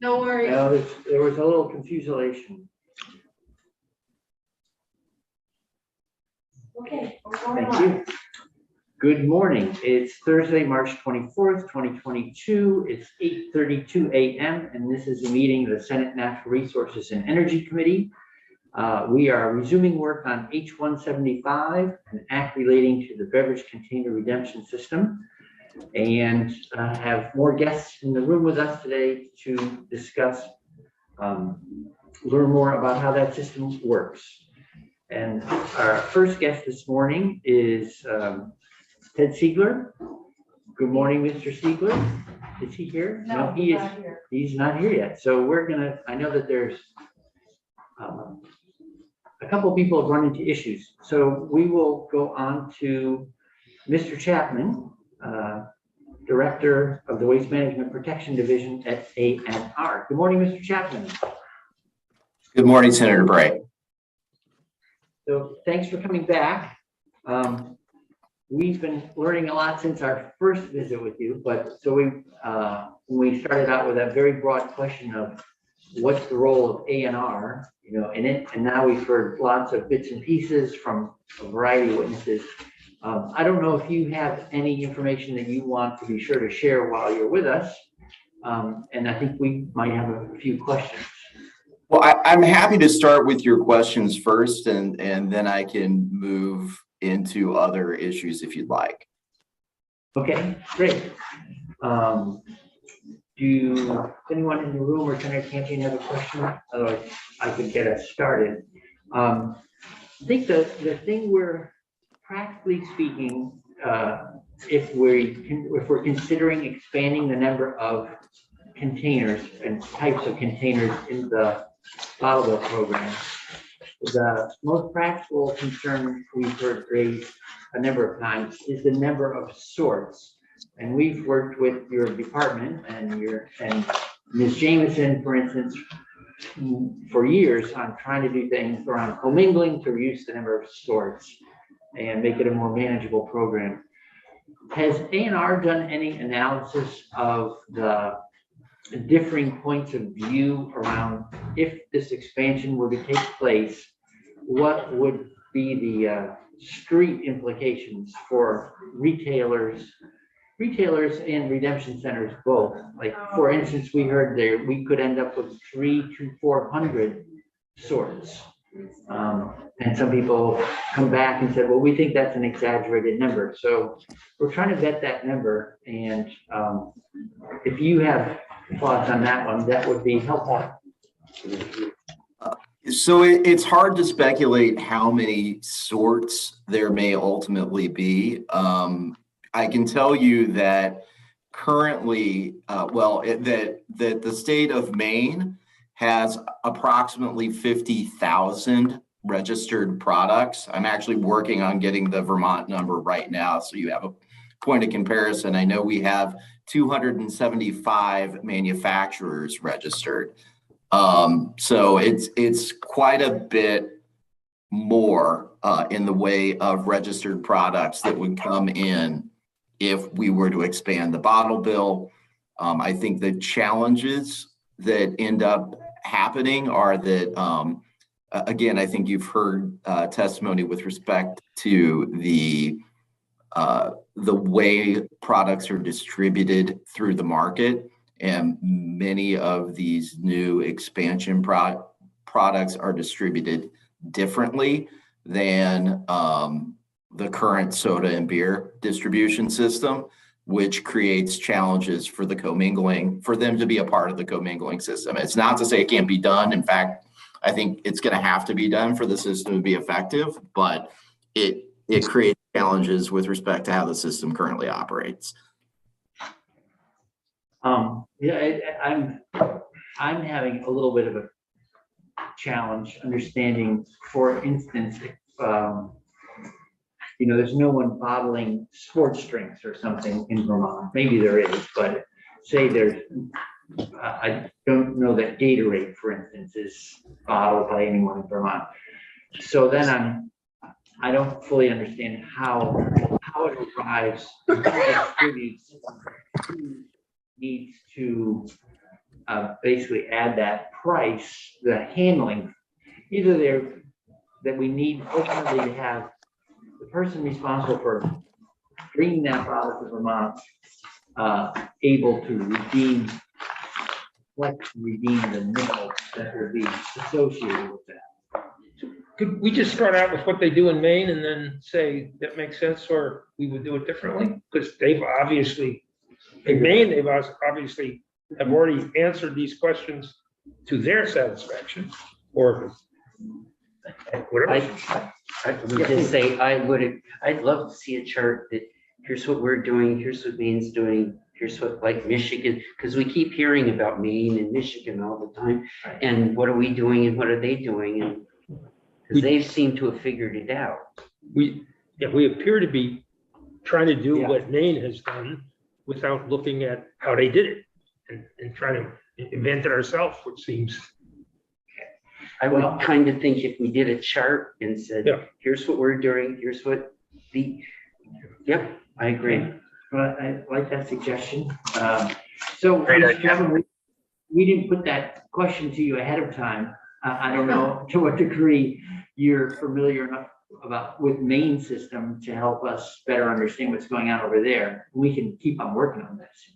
No worries. Well, there was a little confusion. Okay, we're going Thank on. you. Good morning. It's Thursday, March 24th, 2022. It's 8:32 a.m. and this is a meeting of the Senate Natural Resources and Energy Committee. We are resuming work on H-175, an act relating to the beverage container redemption system, and have more guests in the room with us today to discuss, learn more about how that system works. And our first guest this morning is Ted Siegler. Good morning, Mr. Siegler. Is he here? No, he is not here. He's not here yet. So we're gonna, I know that there's a couple of people have run into issues. So we will go on to Mr. Chapman, Director of the Waste Management Protection Division at ANR. Good morning, Mr. Chapman. Good morning, Senator Bray. So thanks for coming back. We've been learning a lot since our first visit with you, but so we started out with that very broad question of what's the role of ANR, you know, and now we've heard lots of bits and pieces from a variety of witnesses. I don't know if you have any information that you want to be sure to share while you're with us, and I think we might have a few questions. Well, I'm happy to start with your questions first, and then I can move into other issues if you'd like. Okay, great. Do anyone in the room or Senator Campion have a question? Otherwise, I could get us started. I think the thing we're practically speaking, if we're considering expanding the number of containers and types of containers in the bottle bill program, the most practical concern we've heard raised a number of times is the number of sorts. And we've worked with your department and Ms. Jameson, for instance, for years on trying to do things around commingling to reduce the number of sorts and make it a more manageable program. Has ANR done any analysis of the differing points of view around if this expansion were to take place, what would be the street implications for retailers and redemption centers both? Like, for instance, we heard there we could end up with 300 to 400 sorts. And some people come back and said, well, we think that's an exaggerated number. So we're trying to vet that number. And if you have thoughts on that one, that would be helpful. So it's hard to speculate how many sorts there may ultimately be. I can tell you that currently, that the state of Maine has approximately 50,000 registered products. I'm actually working on getting the Vermont number right now, so you have a point of comparison. I know we have 275 manufacturers registered. So it's quite a bit more in the way of registered products that would come in if we were to expand the bottle bill. I think the challenges that end up happening are that, again, I think you've heard testimony with respect to the way products are distributed through the market, and many of these new expansion products are distributed differently than the current soda and beer distribution system, which creates challenges for the commingling, for them to be a part of the commingling system. It's not to say it can't be done. In fact, I think it's going to have to be done for the system to be effective, but it creates challenges with respect to how the system currently operates. Yeah, I'm having a little bit of a challenge understanding, for instance, you know, there's no one bottling sports drinks or something in Vermont. Maybe there is, but say there's, I don't know that Gatorade, for instance, is bottled by anyone in Vermont. So then I don't fully understand how it arrives, who distributes, who needs to basically add that price, the handling, either that we need ultimately to have the person responsible for bringing that product to Vermont able to redeem the nickel that will be associated with that. Could we just start out with what they do in Maine and then say that makes sense, or we would do it differently? Because they've obviously, in Maine, they've obviously have already answered these questions to their satisfaction, or whatever. I would just say, I'd love to see a chart that here's what we're doing, here's what Maine's doing, here's what, like Michigan, because we keep hearing about Maine and Michigan all the time. And what are we doing and what are they doing? And because they seem to have figured it out. We appear to be trying to do Yeah. what Maine has done without looking at how they did it and trying to invent it ourselves, which seems. I would kind of think if we did a chart and said, Yeah. here's what we're doing, here's what yep, I agree. But I like that suggestion. So, Great Mr. idea. Chairman, we didn't put that question to you ahead of time. I don't know to what degree you're familiar enough with Maine system to help us better understand what's going on over there. We can keep on working on this.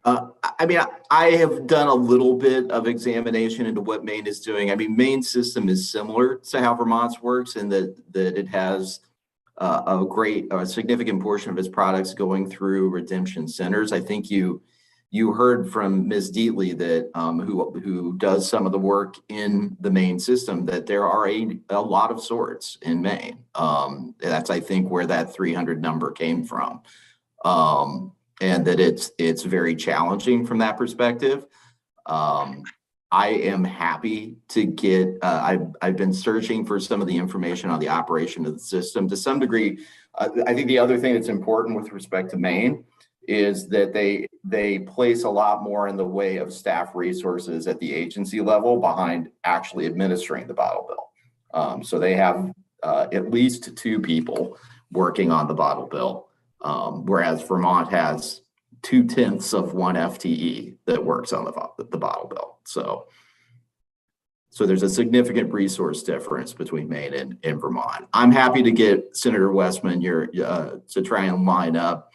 I mean, I have done a little bit of examination into what Maine is doing. I mean, Maine's system is similar to how Vermont's works in that it has a significant portion of its products going through redemption centers. I think you heard from Ms. Deatley that who does some of the work in the Maine system, that there are a lot of sorts in Maine. That's, I think, where that 300 number came from. And that it's very challenging from that perspective. I am happy to get, I've been searching for some of the information on the operation of the system to some degree. I think the other thing that's important with respect to Maine is that they place a lot more in the way of staff resources at the agency level behind actually administering the bottle bill. So they have at least 2 people working on the bottle bill. Whereas Vermont has 0.2 of 1 FTE that works on the bottle bill. So there's a significant resource difference between Maine and Vermont. I'm happy to get Senator Westman to try and line up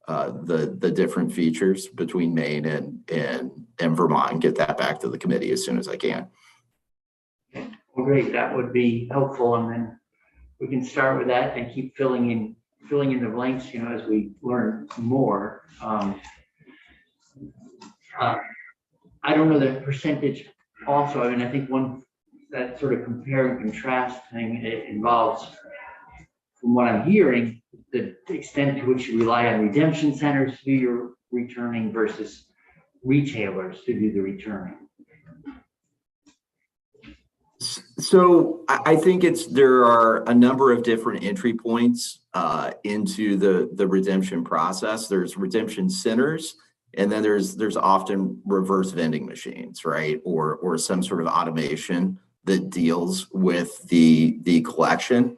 the different features between Maine and Vermont and get that back to the committee as soon as I can. Well, great, that would be helpful, and then we can start with that and keep filling in the blanks, as we learn more. I don't know the percentage also. I mean, I think that sort of compare and contrast thing, it involves, from what I'm hearing, the extent to which you rely on redemption centers to do your returning versus retailers to do the returning. So I think there are a number of different entry points into the redemption process. There's redemption centers, and then there's often reverse vending machines, right? Or some sort of automation that deals with the collection.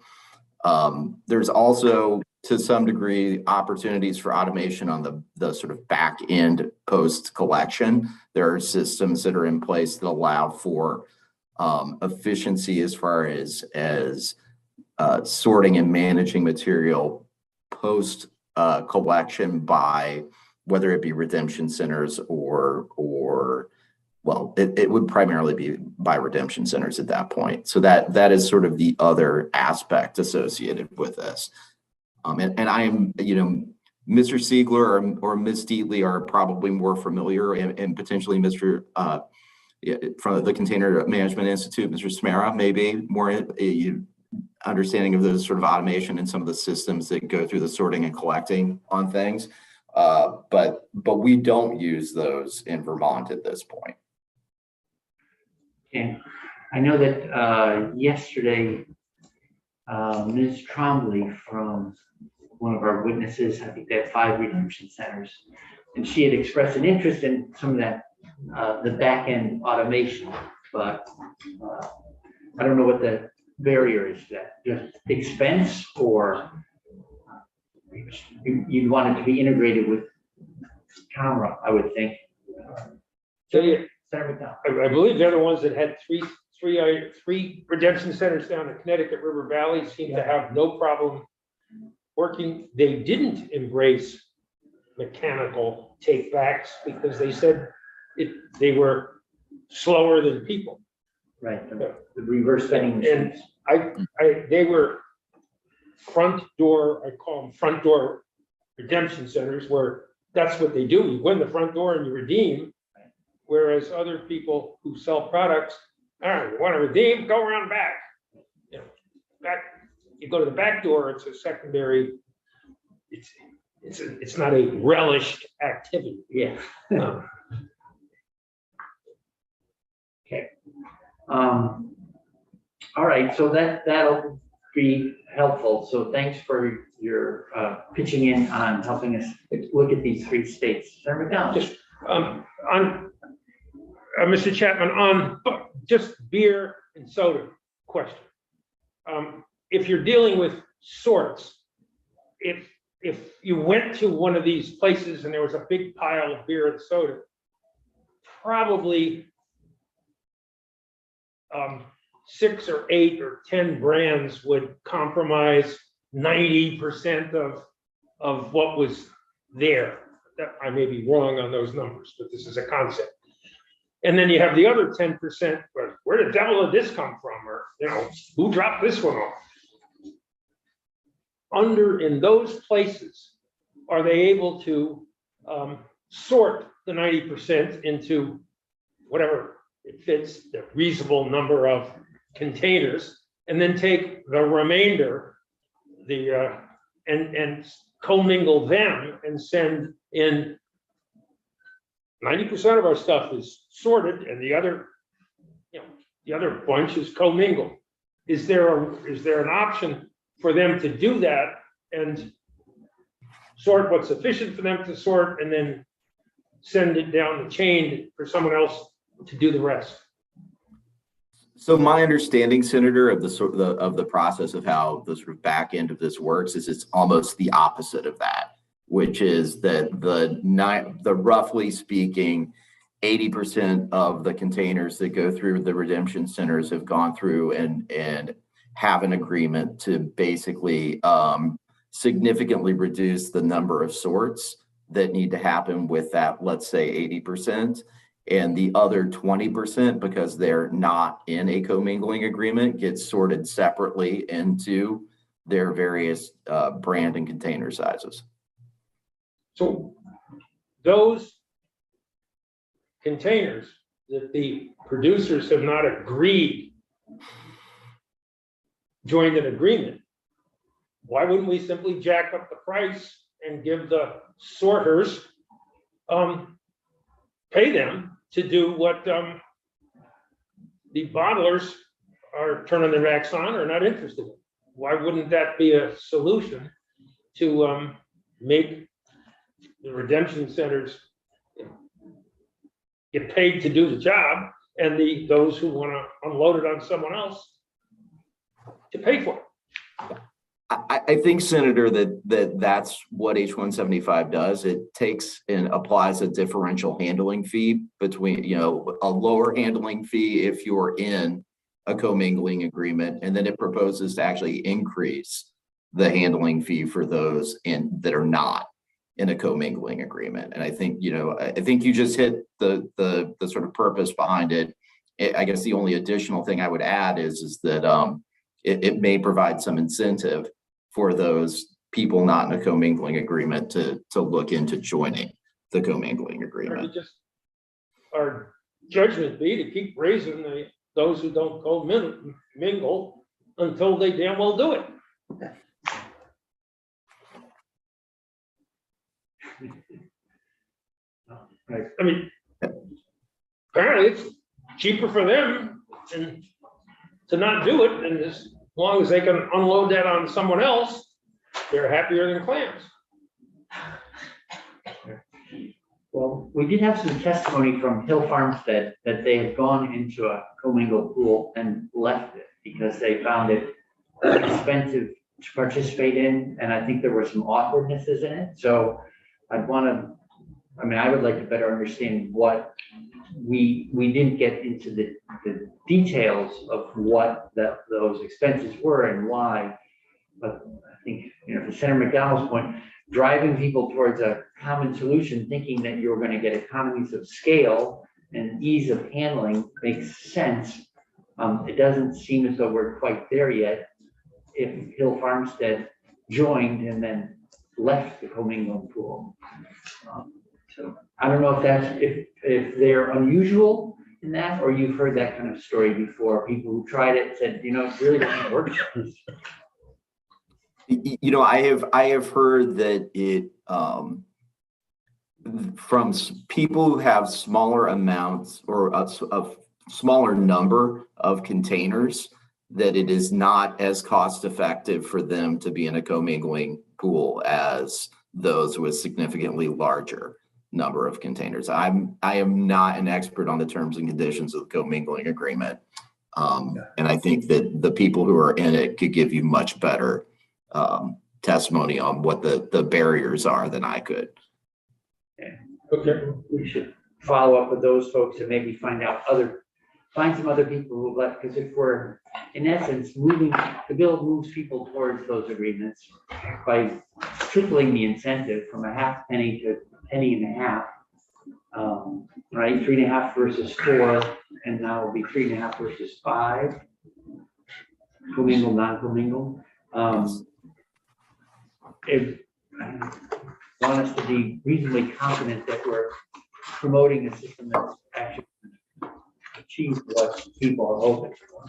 There's also, to some degree, opportunities for automation on the sort of back end post collection. There are systems that are in place that allow for efficiency as far as sorting and managing material post collection by whether it be redemption centers or well, it would primarily be by redemption centers at that point. So that is sort of the other aspect associated with this. And I am, Mr. Siegler or Ms. Deatley are probably more familiar, and potentially Mr. From the Container Management Institute, Mr. Smera, maybe more understanding of those sort of automation and some of the systems that go through the sorting and collecting on things. But we don't use those in Vermont at this point. And I know that yesterday, Ms. Trombley from one of our witnesses, I think they have 5 redemption centers, and she had expressed an interest in some of that, the back end automation, but I don't know what the barrier is to that. Just expense, or you'd want it to be integrated with camera, I would think. So Senator McDonald. I believe they're the ones that had three redemption centers down in Connecticut River Valley seem to have no problem working. They didn't embrace mechanical take backs because they said they were slower than people. Right, the reverse vending And machines. they were front door, I call them front door redemption centers, where that's what they do. You go in the front door and you redeem. Whereas other people who sell products, all right, you want to redeem, go around back. You know, back, you go to the back door, it's a secondary, it's not a relished activity. Yeah. Um, Okay. All right, so that'll be helpful. So thanks for your pitching in on helping us look at these three states. Senator McDonald. Just on Mr. Chapman, on just beer and soda question. If you're dealing with sorts, if you went to one of these places and there was a big pile of beer and soda, probably 6 or 8 or 10 brands would compromise 90% of what was there. That I may be wrong on those numbers, but this is a concept. And then you have the other 10%, but where the devil did this come from? Or, you know, who dropped this one off? In those places, are they able to sort the 90% into whatever it fits, the reasonable number of containers, and then take the remainder, and commingle them and send in 90% of our stuff is sorted, and the other bunch is commingled. Is there an option for them to do that and sort what's sufficient for them to sort, and then send it down the chain for someone else to do the rest? So my understanding, Senator, of the process of how the sort of back end of this works is it's almost the opposite of that, which is that the roughly speaking 80% of the containers that go through the redemption centers have gone through and have an agreement to basically significantly reduce the number of sorts that need to happen with that, let's say 80%. And the other 20%, because they're not in a commingling agreement, gets sorted separately into their various brand and container sizes. So those containers that the producers have not agreed, joined an agreement, why wouldn't we simply jack up the price and give the sorters, pay them to do what the bottlers are turning their backs on or not interested in? Why wouldn't that be a solution to make the redemption centers get paid to do the job, and those who want to unload it on someone else to pay for it? I think, Senator, that's what H-175 does. It takes and applies a differential handling fee between, a lower handling fee if you're in a commingling agreement, and then it proposes to actually increase the handling fee for those that are not in a commingling agreement. And I think, you just hit the sort of purpose behind it. I guess the only additional thing I would add is that it may provide some incentive for those people not in a commingling agreement to look into joining the commingling agreement. Our judgment be to keep raising those who don't mingle until they damn well do it. Right. I mean, apparently it's cheaper for them and to not do it, and as long as they can unload that on someone else, they're happier than clams. Well, we did have some testimony from Hill Farmstead that they had gone into a commingled pool and left it because they found it expensive to participate in, and I think there were some awkwardnesses in it. So I'd want to I mean, I would like to better understand what we didn't get into the details of what those expenses were and why. But I think, to Senator McDowell's point, driving people towards a common solution, thinking that you're going to get economies of scale and ease of handling makes sense. It doesn't seem as though we're quite there yet. If Hill Farmstead joined and then left the commingling pool. So I don't know if that's, if they're unusual in that, or you've heard that kind of story before, people who tried it said, it really doesn't work. I have heard that it, from people who have smaller amounts or a smaller number of containers, that it is not as cost effective for them to be in a commingling pool as those with significantly larger number of containers. I am not an expert on the terms and conditions of the commingling agreement. And I think that the people who are in it could give you much better testimony on what the barriers are than I could. Okay. We should follow up with those folks and maybe find some other people who left, because if we're in essence the bill moves people towards those agreements by tripling the incentive from a half penny to a penny and a half, right? 3.5 versus 4, and now it'll be 3.5 versus 5. Commingle, non-commingle. If I want us to be reasonably confident that we're promoting a system that's actually achieve what people are hoping for.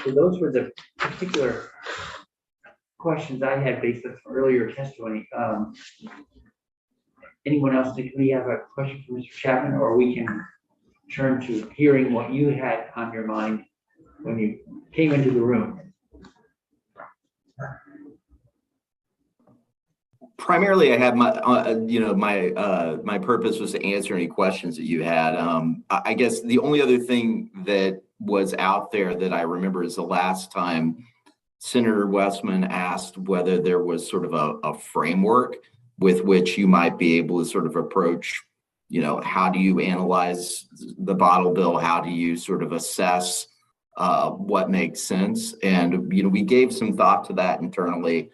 So those were the particular questions I had based on earlier testimony. Anyone else, do we have a question for Mr. Chapman, or we can turn to hearing what you had on your mind when you came into the room? Primarily, I had my, my purpose was to answer any questions that you had. I guess the only other thing that was out there that I remember is the last time Senator Westman asked whether there was sort of a framework with which you might be able to sort of approach, how do you analyze the bottle bill? How do you sort of assess what makes sense? And, we gave some thought to that internally.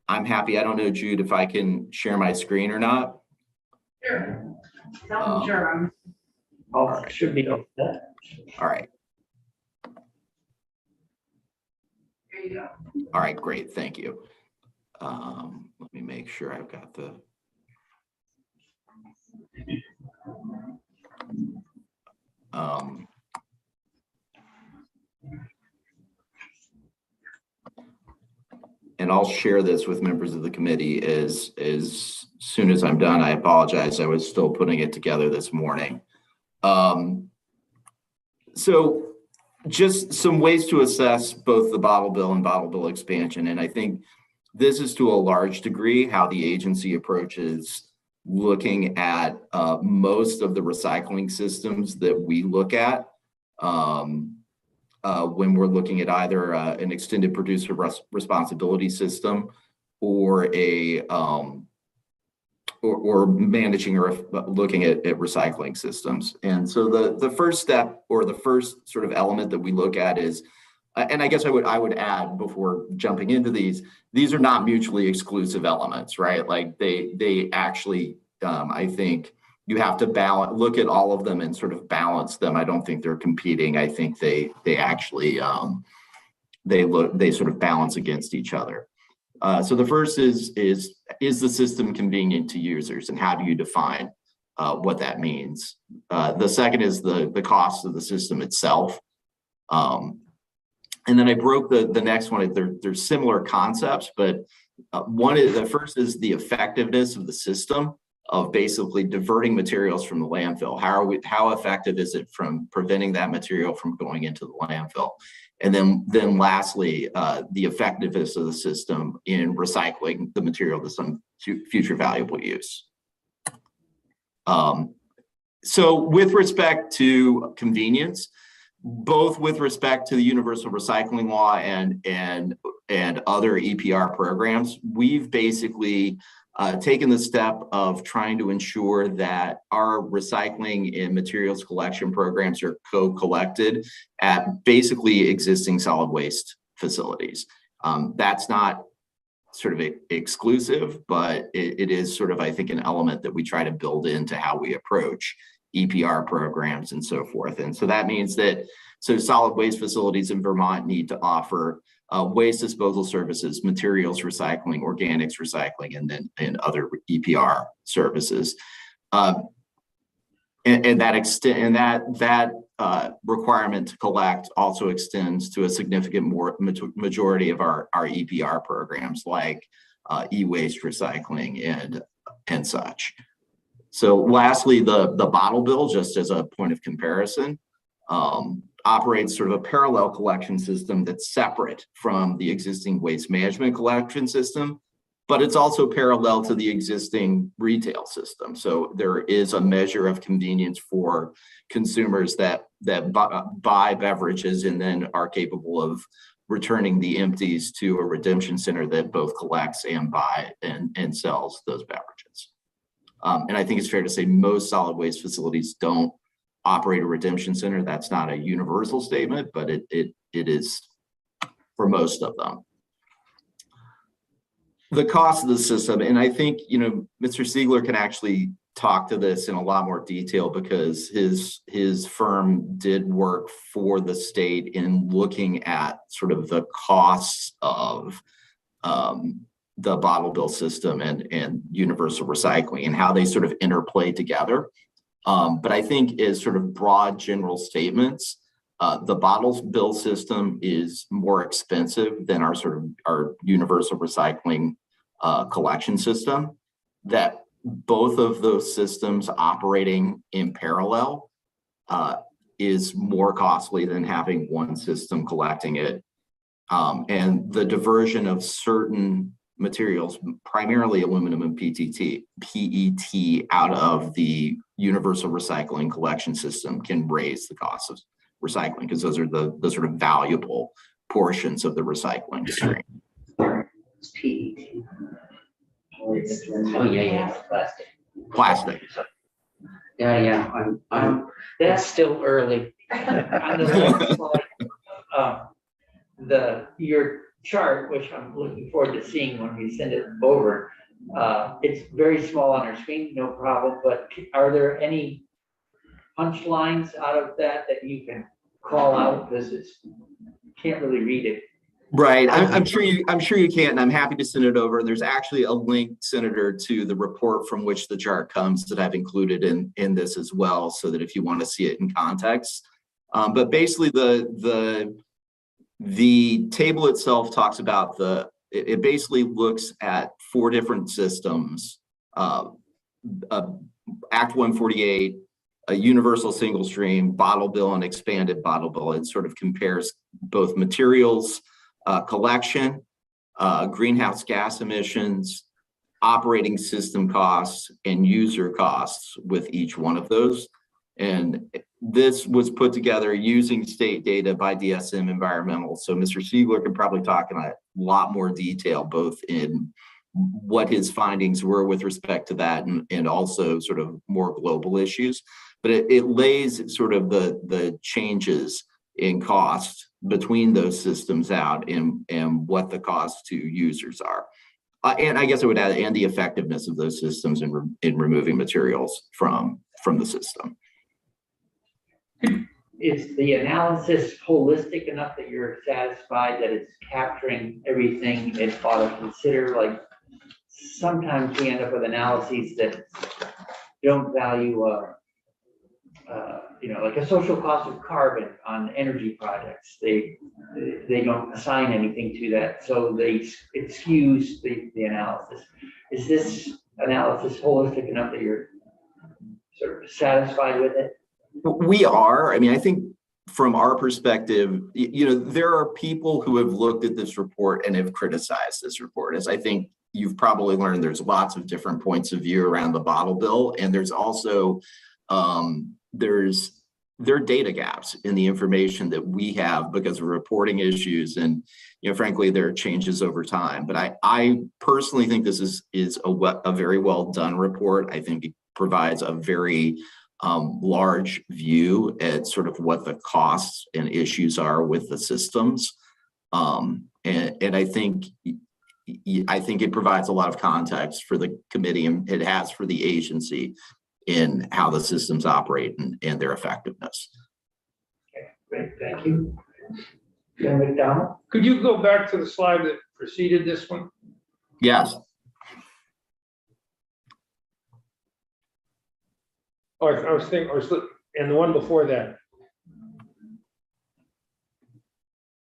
I'm happy. I don't know, Jude, if I can share my screen or not. Sure. Sure. Oh, All right. should be okay. All right. There you go. All right, great. Thank you. Let me make sure I've got the. And I'll share this with members of the committee as soon as I'm done. I apologize. I was still putting it together this morning. So just some ways to assess both the bottle bill and bottle bill expansion. And I think this is to a large degree how the agency approaches looking at most of the recycling systems that we look at. When we're looking at either an extended producer responsibility system or or managing or looking at recycling systems. And so the first step, or the first sort of element that we look at is, and I guess I would add before jumping into these are not mutually exclusive elements, right? Like they actually, I think, you have to look at all of them and sort of balance them. I don't think they're competing. I think they actually they sort of balance against each other. So the first is the system convenient to users, and how do you define what that means? The second is the cost of the system itself. And then I broke the next one. They're similar concepts, but the first is the effectiveness of the system, of basically diverting materials from the landfill. How effective is it from preventing that material from going into the landfill? And then lastly, the effectiveness of the system in recycling the material to some future valuable use. So with respect to convenience, both with respect to the Universal Recycling Law and other EPR programs, we've basically taken the step of trying to ensure that our recycling and materials collection programs are co-collected at basically existing solid waste facilities. That's not sort of exclusive, but it is sort of, I think, an element that we try to build into how we approach EPR programs and so forth. And so that means that solid waste facilities in Vermont need to offer waste disposal services, materials recycling, organics recycling, and other EPR services. And that requirement to collect also extends to a significant majority of our EPR programs, like e-waste recycling and such. So lastly, the bottle bill, just as a point of comparison, operates sort of a parallel collection system that's separate from the existing waste management collection system, but it's also parallel to the existing retail system. So there is a measure of convenience for consumers that buy beverages and then are capable of returning the empties to a redemption center that both collects and buy and sells those beverages. And I think it's fair to say most solid waste facilities don't operate a redemption center. That's not a universal statement, but it is for most of them. The cost of the system, and I think, Mr. Siegler can actually talk to this in a lot more detail because his firm did work for the state in looking at sort of the costs of the bottle bill system and universal recycling and how they sort of interplay together. But I think as sort of broad general statements, the bottle bill system is more expensive than our universal recycling collection system. That both of those systems operating in parallel is more costly than having one system collecting it. And the diversion of certain materials, primarily aluminum and PET, out of the universal recycling collection system can raise the cost of recycling because those are the sort of valuable portions of the recycling stream. PET. Oh, yeah, plastic. Plastic. Yeah, that's still early. On the slide, your chart, which I'm looking forward to seeing when we send it over, it's very small on our screen, no problem, but are there any punchlines out of that you can call out because can't really read it? Right, I'm sure you can, and I'm happy to send it over. There's actually a link, Senator, to the report from which the chart comes that I've included in this as well, so that if you want to see it in context. But basically, the table itself talks about it basically looks at 4 different systems: Act 148, a universal single stream, bottle bill, and expanded bottle bill. It sort of compares both materials collection, greenhouse gas emissions, operating system costs, and user costs with each one of those. And this was put together using state data by DSM Environmental. So Mr. Siegler can probably talk in a lot more detail, both in what his findings were with respect to that and also sort of more global issues. But it lays sort of the changes in cost between those systems out and what the costs to users are. And I guess I would add, and the effectiveness of those systems in removing materials from the system. Is the analysis holistic enough that you're satisfied that it's capturing everything it ought to consider? Like sometimes we end up with analyses that don't value like a social cost of carbon on energy projects. They don't assign anything to that, so it skews the analysis. Is this analysis holistic enough that you're sort of satisfied with it? We are. I mean, I think from our perspective, there are people who have looked at this report and have criticized this report. As I think you've probably learned, there's lots of different points of view around the bottle bill, and there's also there's there are data gaps in the information that we have because of reporting issues, and frankly, there are changes over time. But I personally think this is a very well done report. I think it provides a very large view at sort of what the costs and issues are with the systems, and I think it provides a lot of context for the committee, and it has for the agency in how the systems operate and their effectiveness. Great, thank you. Jim McDonald? Could you go back to the slide that preceded this one? Yes. Oh, I was thinking, and the one before that.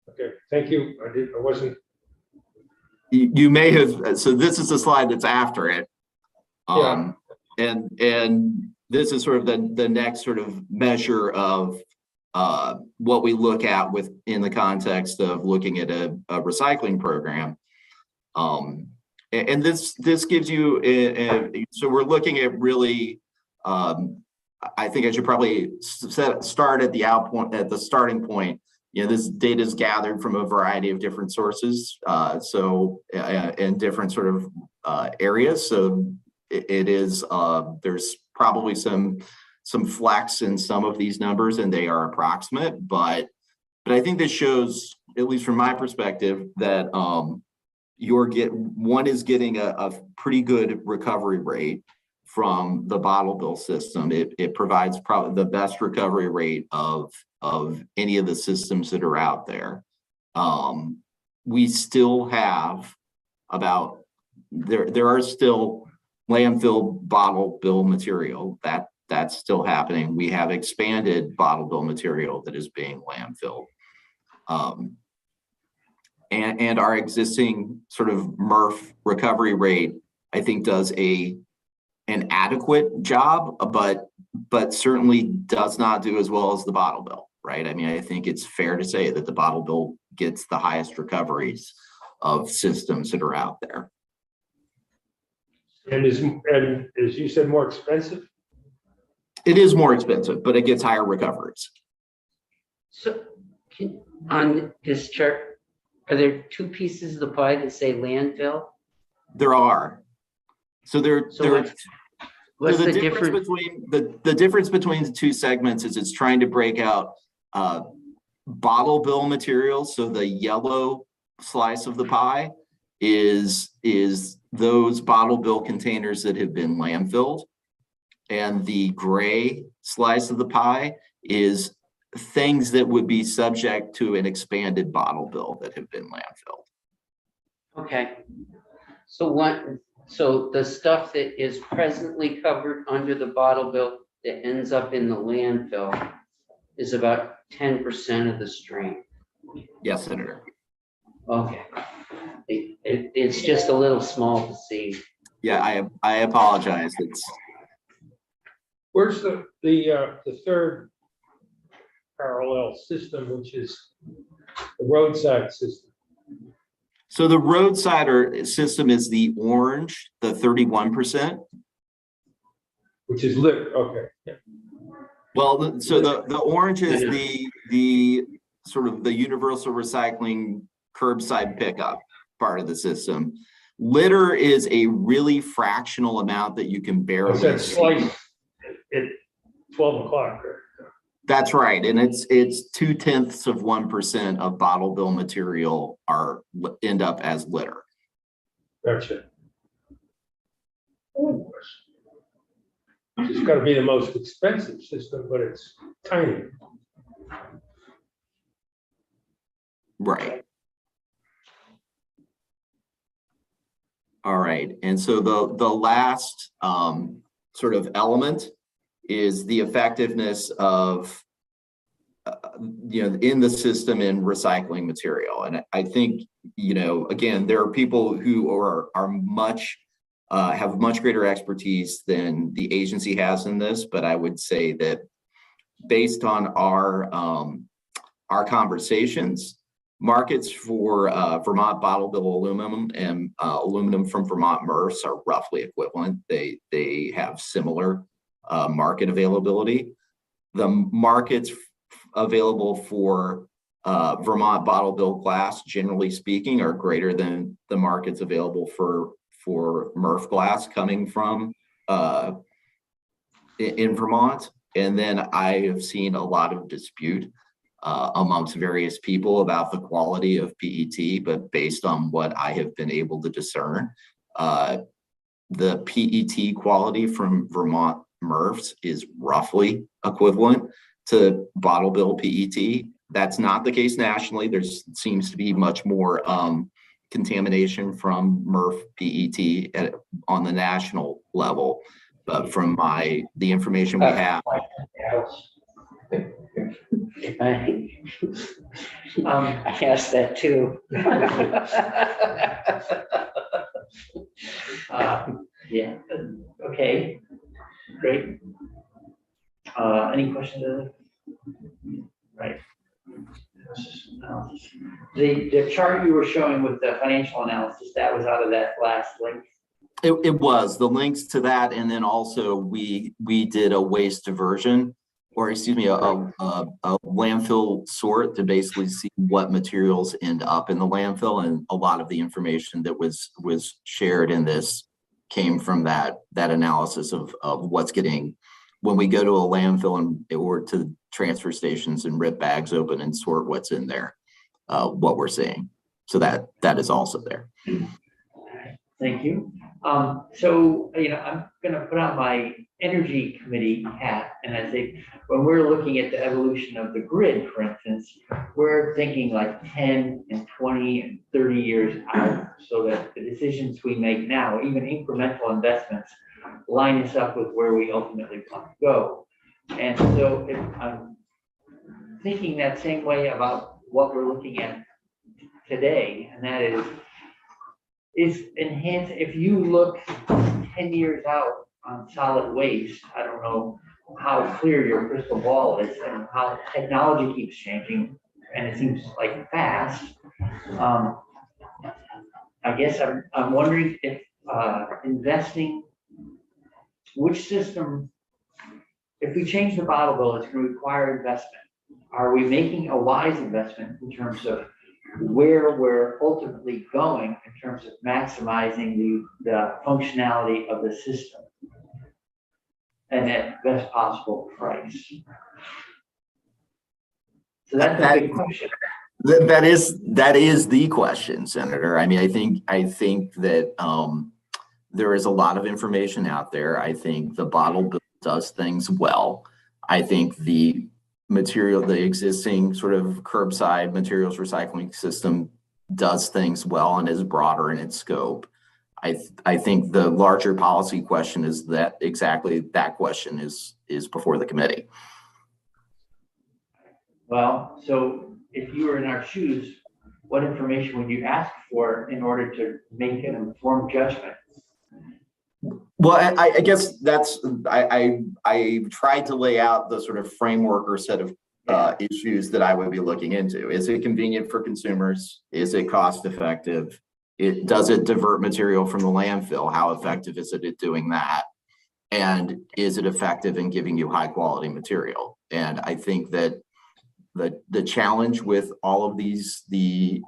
Okay, thank you. I wasn't. You may have, so this is the slide that's after it. Yeah. And this is sort of the next sort of measure of what we look at in the context of looking at a recycling program. And this gives you, so we're looking at really, I think I should probably start at the starting point. This data is gathered from a variety of different sources, in different sort of areas. So it is, there's probably some flex in some of these numbers, and they are approximate, but I think this shows, at least from my perspective, that one is getting a pretty good recovery rate from the bottle bill system. It provides probably the best recovery rate of any of the systems that are out there. We still have there are still landfill bottle bill material that's still happening. We have expanded bottle bill material that is being landfilled. And our existing sort of MRF recovery rate, I think, does an adequate job, but certainly does not do as well as the bottle bill, right? I mean, I think it's fair to say that the bottle bill gets the highest recoveries of systems that are out there. And as you said, more expensive? It is more expensive, but it gets higher recoveries. So on this chart, are there two pieces of the pie that say landfill? There are. So What's the the difference difference? the difference between the two segments is it's trying to break out bottle bill materials. So the yellow slice of the pie is those bottle bill containers that have been landfilled, and the gray slice of the pie is things that would be subject to an expanded bottle bill that have been landfilled. Okay. So the stuff that is presently covered under the bottle bill that ends up in the landfill is about 10% of the stream. Yes, Senator. Okay. It's just a little small to see. Yeah, I apologize. Where's the third parallel system, which is the roadside system? So the roadside system is the orange, the 31%. Which is lit, okay. Yeah. Well, so the orange is the sort of the universal recycling curbside pickup part of the system. Litter is a really fractional amount that you can barely It's that see. slice at 12 o'clock. Right? That's right, and it's 0.2% of bottle bill material end up as litter. Gotcha. It's got to be the most expensive system, but it's tiny. Right. All right, and so the last sort of element is the effectiveness of in the system in recycling material. And I think again, there are people who are much have much greater expertise than the agency has in this, but I would say that based on our conversations, markets for Vermont bottle bill aluminum and aluminum from Vermont MRFs are roughly equivalent. They have similar market availability. the markets available for Vermont bottle bill glass, generally speaking, are greater than the markets available for MRF glass coming from in Vermont. And then I have seen a lot of dispute amongst various people about the quality of PET, but based on what I have been able to discern, the PET quality from Vermont MRFs is roughly equivalent to bottle bill PET. That's not the case nationally. There seems to be much more contamination from MRF PET on the national level. But from the information we have, I asked that too. Yeah, okay, great. Any questions? Right. The chart you were showing with the financial analysis, that was out of that last link? it was the links to that, and then also we did a waste diversion, or excuse me, a landfill sort to basically see what materials end up in the landfill, and a lot of the information that was shared in this came from that analysis of what's getting when we go to a landfill or to transfer stations and rip bags open and sort what's in there, what we're seeing. So that is also there. Thank you. So, I'm going to put on my energy committee hat, and I think when we're looking at the evolution of the grid, for instance, we're thinking like 10 and 20 and 30 years out, so that the decisions we make now, even incremental investments, line us up with where we ultimately want to go. And so if I'm thinking that same way about what we're looking at today, and that is enhance. If you look 10 years out on solid waste, I don't know how clear your crystal ball is and how technology keeps changing, and it seems like fast. I guess I'm wondering if investing, which system, if we change the bottle bill, it's going to require investment. Are we making a wise investment in terms of where we're ultimately going in terms of maximizing the functionality of the system and at best possible price? So that's a big question. That is the question, Senator. I mean, I think that there is a lot of information out there. I think the bottle bill does things well. I think the existing sort of curbside materials recycling system does things well and is broader in its scope. I think the larger policy question is that exactly that question is before the committee. Well, so if you were in our shoes, what information would you ask for in order to make an informed judgment? Well, I guess I tried to lay out the sort of framework or set of issues that I would be looking into. Is it convenient for consumers? Is it cost effective? Does it divert material from the landfill? How effective is it at doing that? And is it effective in giving you high quality material? And I think that the challenge with all of these, the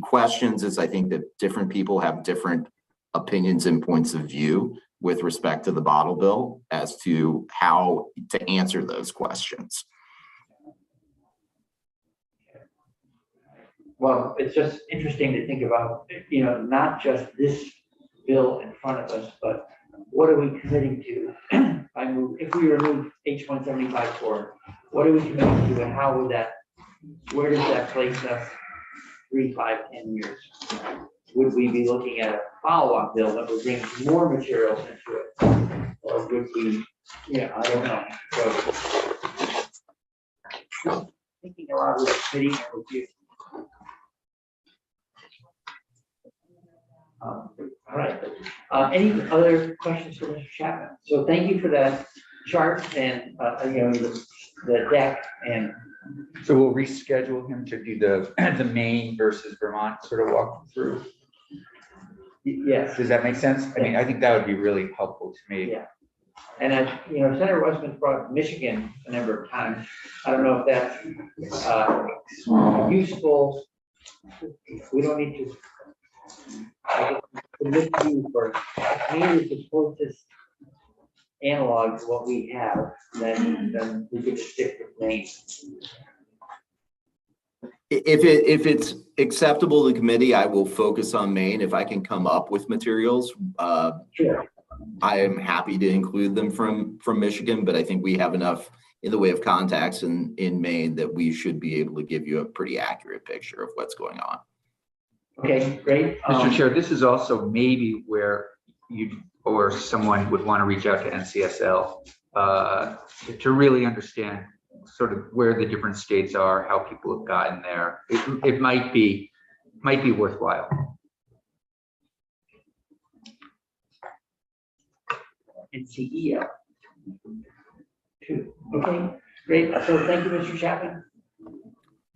questions is I think that different people have different opinions and points of view with respect to the bottle bill as to how to answer those questions. Well, it's just interesting to think about, not just this bill in front of us, but what are we committing to? If we remove H-175 forward, what are we committing to, and how would where does that place us 3, 5, 10 years? Would we be looking at a follow-up bill that would bring more materials into it? Or would we, I don't know. So thinking a lot with the committee and with you. All right. Any other questions for Mr. Chapman? So thank you for that chart and the deck. And so we'll reschedule him to do the Maine versus Vermont sort of walk through. Yes. Does that make sense? I mean, I think that would be really helpful to me. Yeah. And Senator Westman's brought up Michigan a number of times. I don't know if that's useful. We don't need to. I guess, submit to you for, maybe the closest analog to what we have, then we could stick with Maine. If it's acceptable to the committee, I will focus on Maine. If I can come up with materials, Sure. I am happy to include them from Michigan, but I think we have enough in the way of contacts in Maine that we should be able to give you a pretty accurate picture of what's going on. Okay, great. Mr. Chair, this is also maybe where you or someone would want to reach out to NCSL to really understand sort of where the different states are, how people have gotten there. It might be worthwhile. NCEL. Two. Okay, great. So thank you, Mr. Chapman.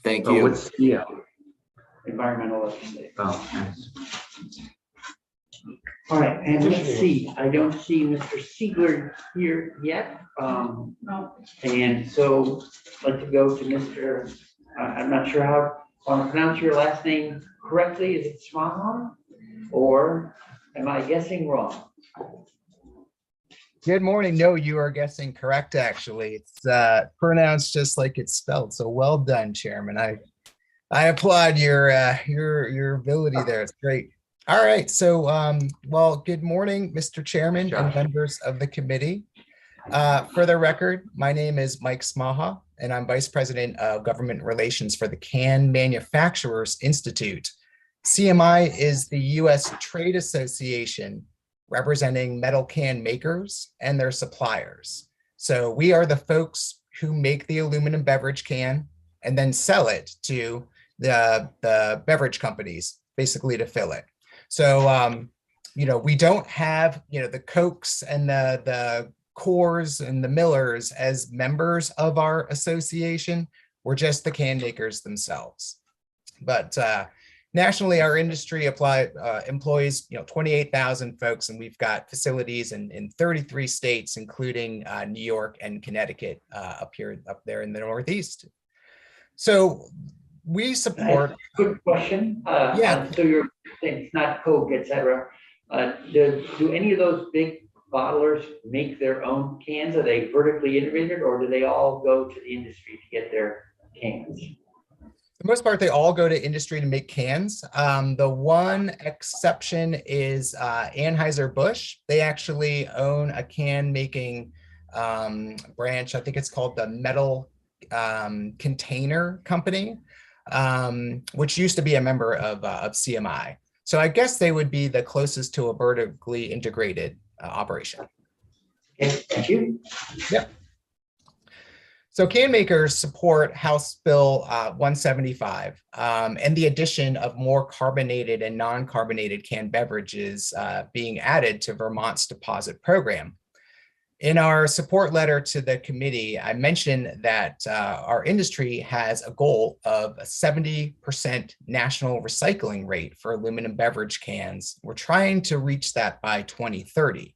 Thank Oh, you. what's Environmental legislator. oh, nice. All right, and let's see, I don't see Mr. Siegler here yet. No. And so I'd like to go to Mr., I'm not sure how I want to pronounce your last name correctly. Is it Smaha? Or am I guessing wrong? Good morning. No, you are guessing correct, actually. It's pronounced just like it's spelled. So well done, Chairman. I applaud your ability there. It's great. All right. So, well, good morning, Mr. Chairman and members of the committee. For the record, my name is Mike Smaha, and I'm Vice President of Government Relations for the Can Manufacturers Institute. CMI is the U.S. Trade Association representing metal can makers and their suppliers. So we are the folks who make the aluminum beverage can and then sell it to the beverage companies, basically to fill it. So, we don't have, the Cokes and the Coors and the Millers as members of our association. We're just the can makers themselves. But nationally, our industry employs 28,000 folks, and we've got facilities in 33 states, including New York and Connecticut up there in the Northeast. So we support. Good question. Yeah. So you're saying it's not Coke, et cetera. Do any of those big bottlers make their own cans? Are they vertically integrated, or do they all go to the industry to get their cans? For the most part, they all go to industry to make cans. The one exception is Anheuser-Busch. They actually own a can making branch. I think it's called the Metal Container Company, which used to be a member of CMI. So I guess they would be the closest to a vertically integrated operation. Okay, thank you. Yep. So can makers support House Bill 175 and the addition of more carbonated and non-carbonated canned beverages being added to Vermont's deposit program. In our support letter to the committee, I mentioned that our industry has a goal of a 70% national recycling rate for aluminum beverage cans. We're trying to reach that by 2030.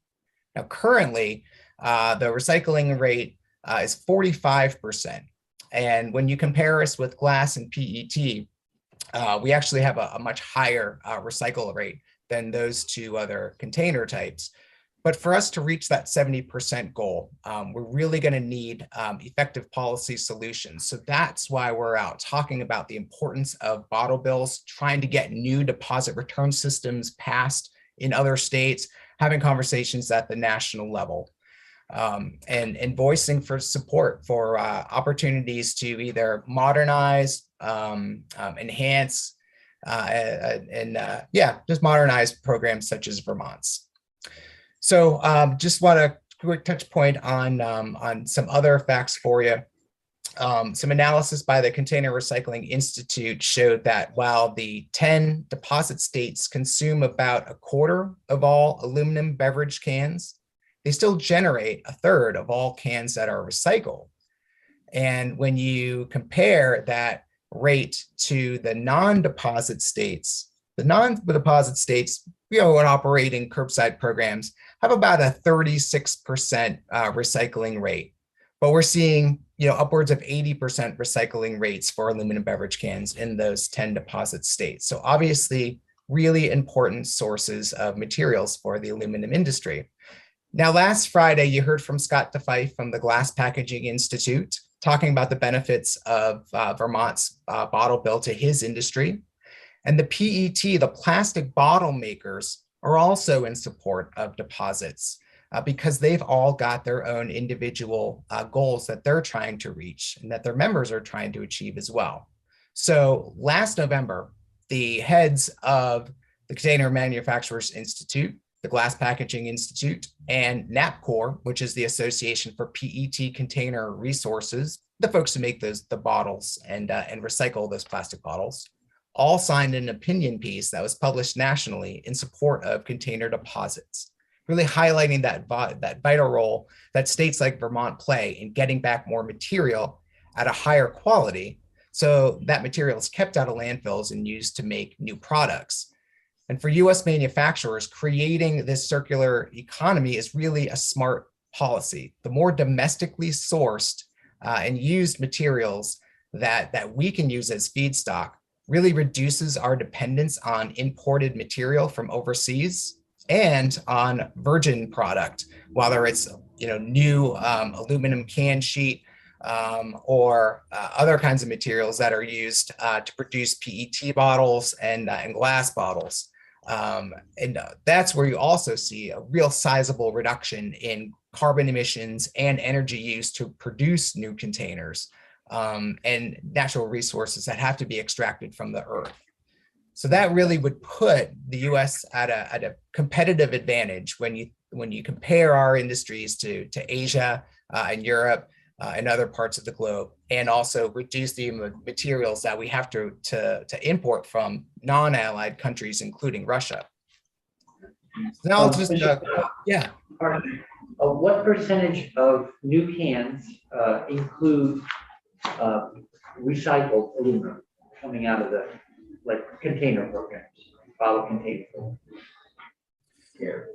Now, currently, the recycling rate is 45%. And when you compare us with glass and PET, we actually have a much higher recycle rate than those two other container types. But for us to reach that 70% goal, we're really going to need effective policy solutions. So that's why we're out talking about the importance of bottle bills, trying to get new deposit return systems passed in other states, having conversations at the national level, and voicing for support for opportunities to either modernize, enhance, just modernize programs such as Vermont's. So just want a quick touch point on some other facts for you. Some analysis by the Container Recycling Institute showed that while the 10 deposit states consume about a quarter of all aluminum beverage cans, they still generate a third of all cans that are recycled. And when you compare that rate to the non-deposit states, The non-deposit states, when operating curbside programs, have about a 36% recycling rate. But we're seeing, upwards of 80% recycling rates for aluminum beverage cans in those 10 deposit states. So obviously, really important sources of materials for the aluminum industry. Now, last Friday, you heard from Scott DeFife from the Glass Packaging Institute talking about the benefits of Vermont's bottle bill to his industry. And the PET, the plastic bottle makers, are also in support of deposits because they've all got their own individual goals that they're trying to reach and that their members are trying to achieve as well. So last November, the heads of the Container Manufacturers Institute, the Glass Packaging Institute, and NAPCOR, which is the Association for PET Container Resources, the folks who make the bottles and recycle those plastic bottles, all signed an opinion piece that was published nationally in support of container deposits, really highlighting that vital role that states like Vermont play in getting back more material at a higher quality, so that material is kept out of landfills and used to make new products. And for US manufacturers, creating this circular economy is really a smart policy. The more domestically sourced and used materials that we can use as feedstock really reduces our dependence on imported material from overseas and on virgin product, whether it's new aluminum can sheet or other kinds of materials that are used to produce PET bottles and glass bottles. And that's where you also see a real sizable reduction in carbon emissions and energy use to produce new containers and natural resources that have to be extracted from the earth. So that really would put the U.S. at a competitive advantage when you compare our industries to Asia and Europe and other parts of the globe, and also reduce the materials that we have to import from non-allied countries, including Russia. So now I'll just, yeah. What percentage of new cans include recycled aluminum coming out of the container programs, bottle container programs?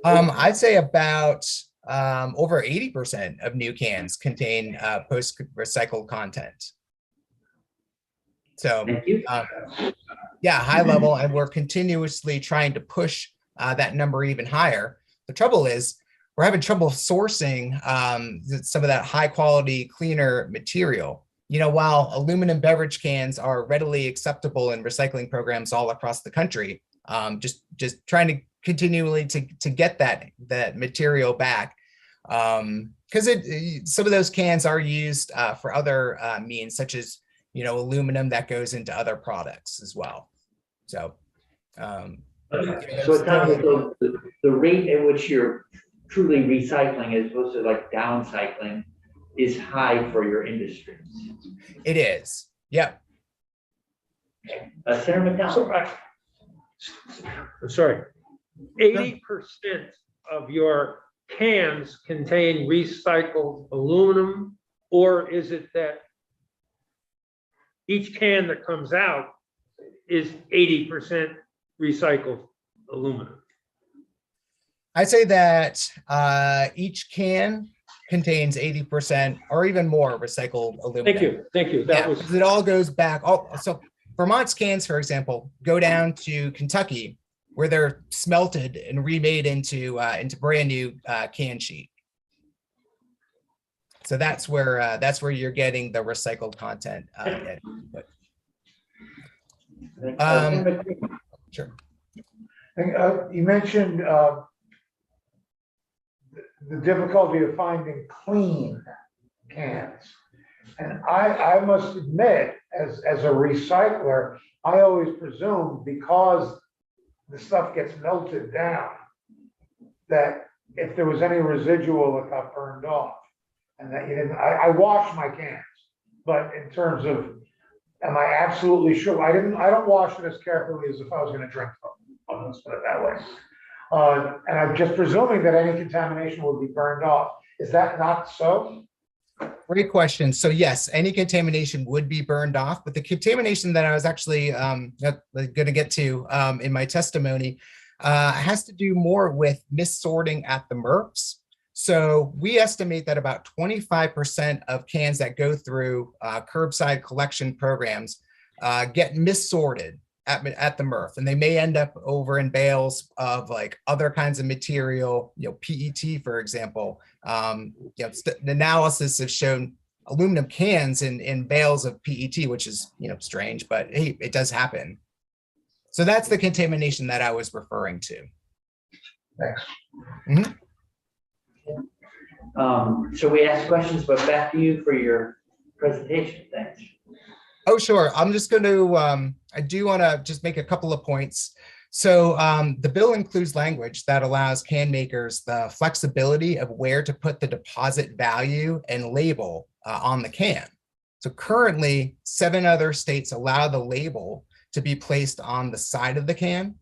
I'd say about over 80% of new cans contain post-recycled content. So, yeah, high level, and we're continuously trying to push that number even higher. The trouble is we're having trouble sourcing some of that high quality, cleaner material. While aluminum beverage cans are readily acceptable in recycling programs all across the country, just trying to continually to get that material back, because some of those cans are used for other means, such as aluminum that goes into other products as well. So, so it sounds like the rate at which you're truly recycling as opposed to downcycling is high for your industries. It is. Yep. Senator McDowell. Sorry, 80% of your cans contain recycled aluminum, or is it that each can that comes out is 80% recycled aluminum? I'd say that each can contains 80% or even more recycled aluminum. Thank you. That was it. All goes back. So Vermont's cans, for example, go down to Kentucky, where they're smelted and remade into brand new can sheet. So that's where you're getting the recycled content. Sure. You mentioned the difficulty of finding clean cans. And I must admit, as a recycler, I always presume because the stuff gets melted down, that if there was any residual, it got burned off. And that you didn't, I wash my cans, but in terms of, am I absolutely sure? I don't wash it as carefully as if I was going to drink them. Let's put it that way. And I'm just presuming that any contamination would be burned off. Is that not so? Great question. So yes, any contamination would be burned off, but the contamination that I was actually going to get to in my testimony has to do more with missorting at the MRFs. So we estimate that about 25% of cans that go through curbside collection programs get missorted at the MRF, and they may end up over in bales of like other kinds of material, PET, for example. The analysis has shown aluminum cans in bales of PET, which is, strange, but hey, it does happen. So that's the contamination that I was referring to. Thanks. So we asked questions, but back to you for your presentation. Thanks. Oh, sure. I'm just going to, I do want to just make a couple of points. So the bill includes language that allows can makers the flexibility of where to put the deposit value and label on the can. So currently, 7 other states allow the label to be placed on the side of the can,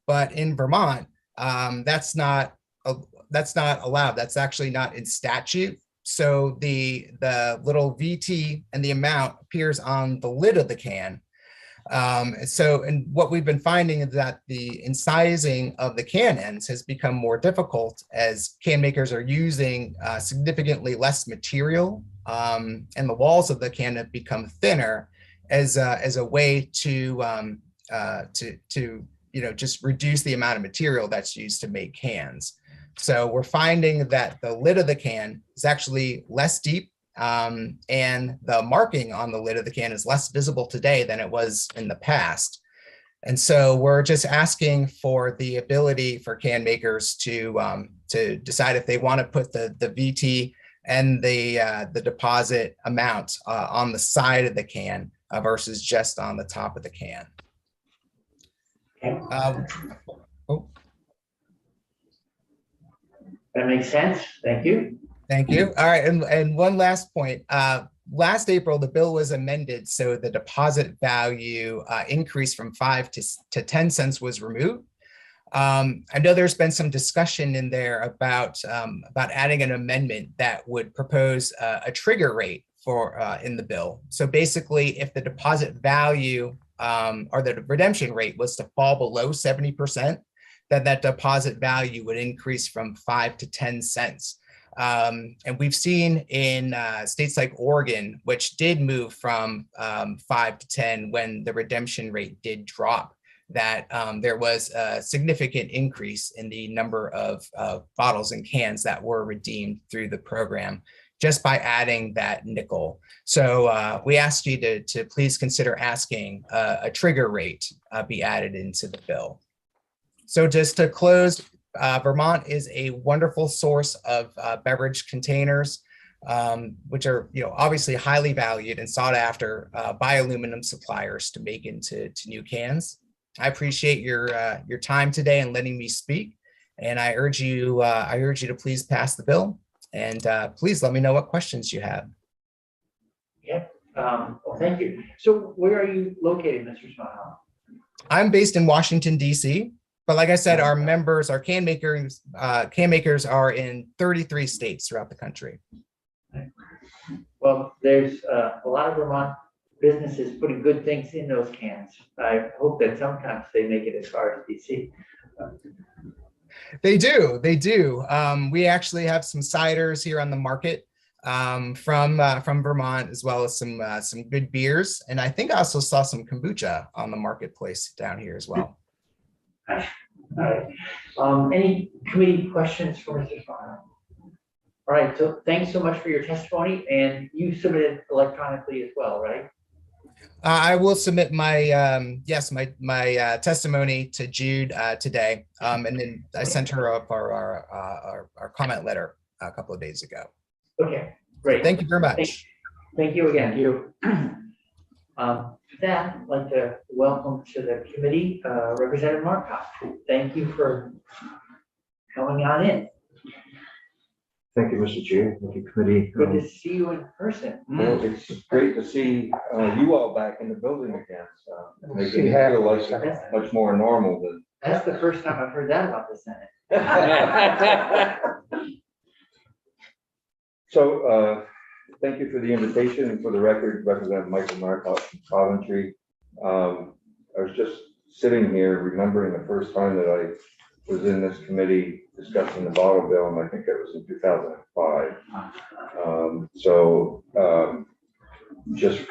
but in Vermont, that's not allowed. That's actually not in statute. So the little VT and the amount appears on the lid of the can. And what we've been finding is that the incising of the can ends has become more difficult as can makers are using significantly less material, and the walls of the can have become thinner as a way to just reduce the amount of material that's used to make cans. So we're finding that the lid of the can is actually less deep, and the marking on the lid of the can is less visible today than it was in the past. And so we're just asking for the ability for can makers to decide if they want to put the VT and the deposit amount on the side of the can versus just on the top of the can. That makes sense. Thank you. Thank you. All right, and one last point. Last April, the bill was amended, so the deposit value increase from 5 to 10 cents was removed. I know there's been some discussion in there about adding an amendment that would propose a trigger rate for in the bill. So basically, if the deposit value or the redemption rate was to fall below 70%, then that deposit value would increase from 5 to 10 cents. And we've seen in states like Oregon, which did move from 5 to 10 when the redemption rate did drop, that there was a significant increase in the number of bottles and cans that were redeemed through the program just by adding that nickel. So we asked you to please consider asking a trigger rate be added into the bill. So just to close, Vermont is a wonderful source of beverage containers, which are obviously highly valued and sought after by aluminum suppliers to make into new cans. I appreciate your time today and letting me speak, and I urge you to please pass the bill, and please let me know what questions you have. Yep. Well, thank you. So where are you located, Mr. Smile? I'm based in Washington, D.C., but like I said, our members, our can makers are in 33 states throughout the country. Well, there's a lot of Vermont businesses putting good things in those cans. I hope that sometimes they make it as far as DC. They do. We actually have some ciders here on the market from Vermont, as well as some good beers. And I think I also saw some kombucha on the marketplace down here as well. All right. Any committee questions for Mr. Spano? All right, so thanks so much for your testimony, and you submitted electronically as well, right? I will submit my my testimony to Jude today, and then I sent her up our comment letter a couple of days ago. Okay, great. Thank you very much. Thank you again. With that, I'd like to welcome to the committee Representative Markoff. Thank you for coming on in. Thank you, Mr. Chair. Thank you, committee. Good to see you in person. Well, it's great to see you all back in the building again. Making See it feel like much more normal than. That's the first time I've heard that about the Senate. So thank you for the invitation, and for the record, Representative Michael Marcotte from Coventry. I was just sitting here remembering the first time that I was in this committee discussing the bottle bill, and I think it was in 2005. Just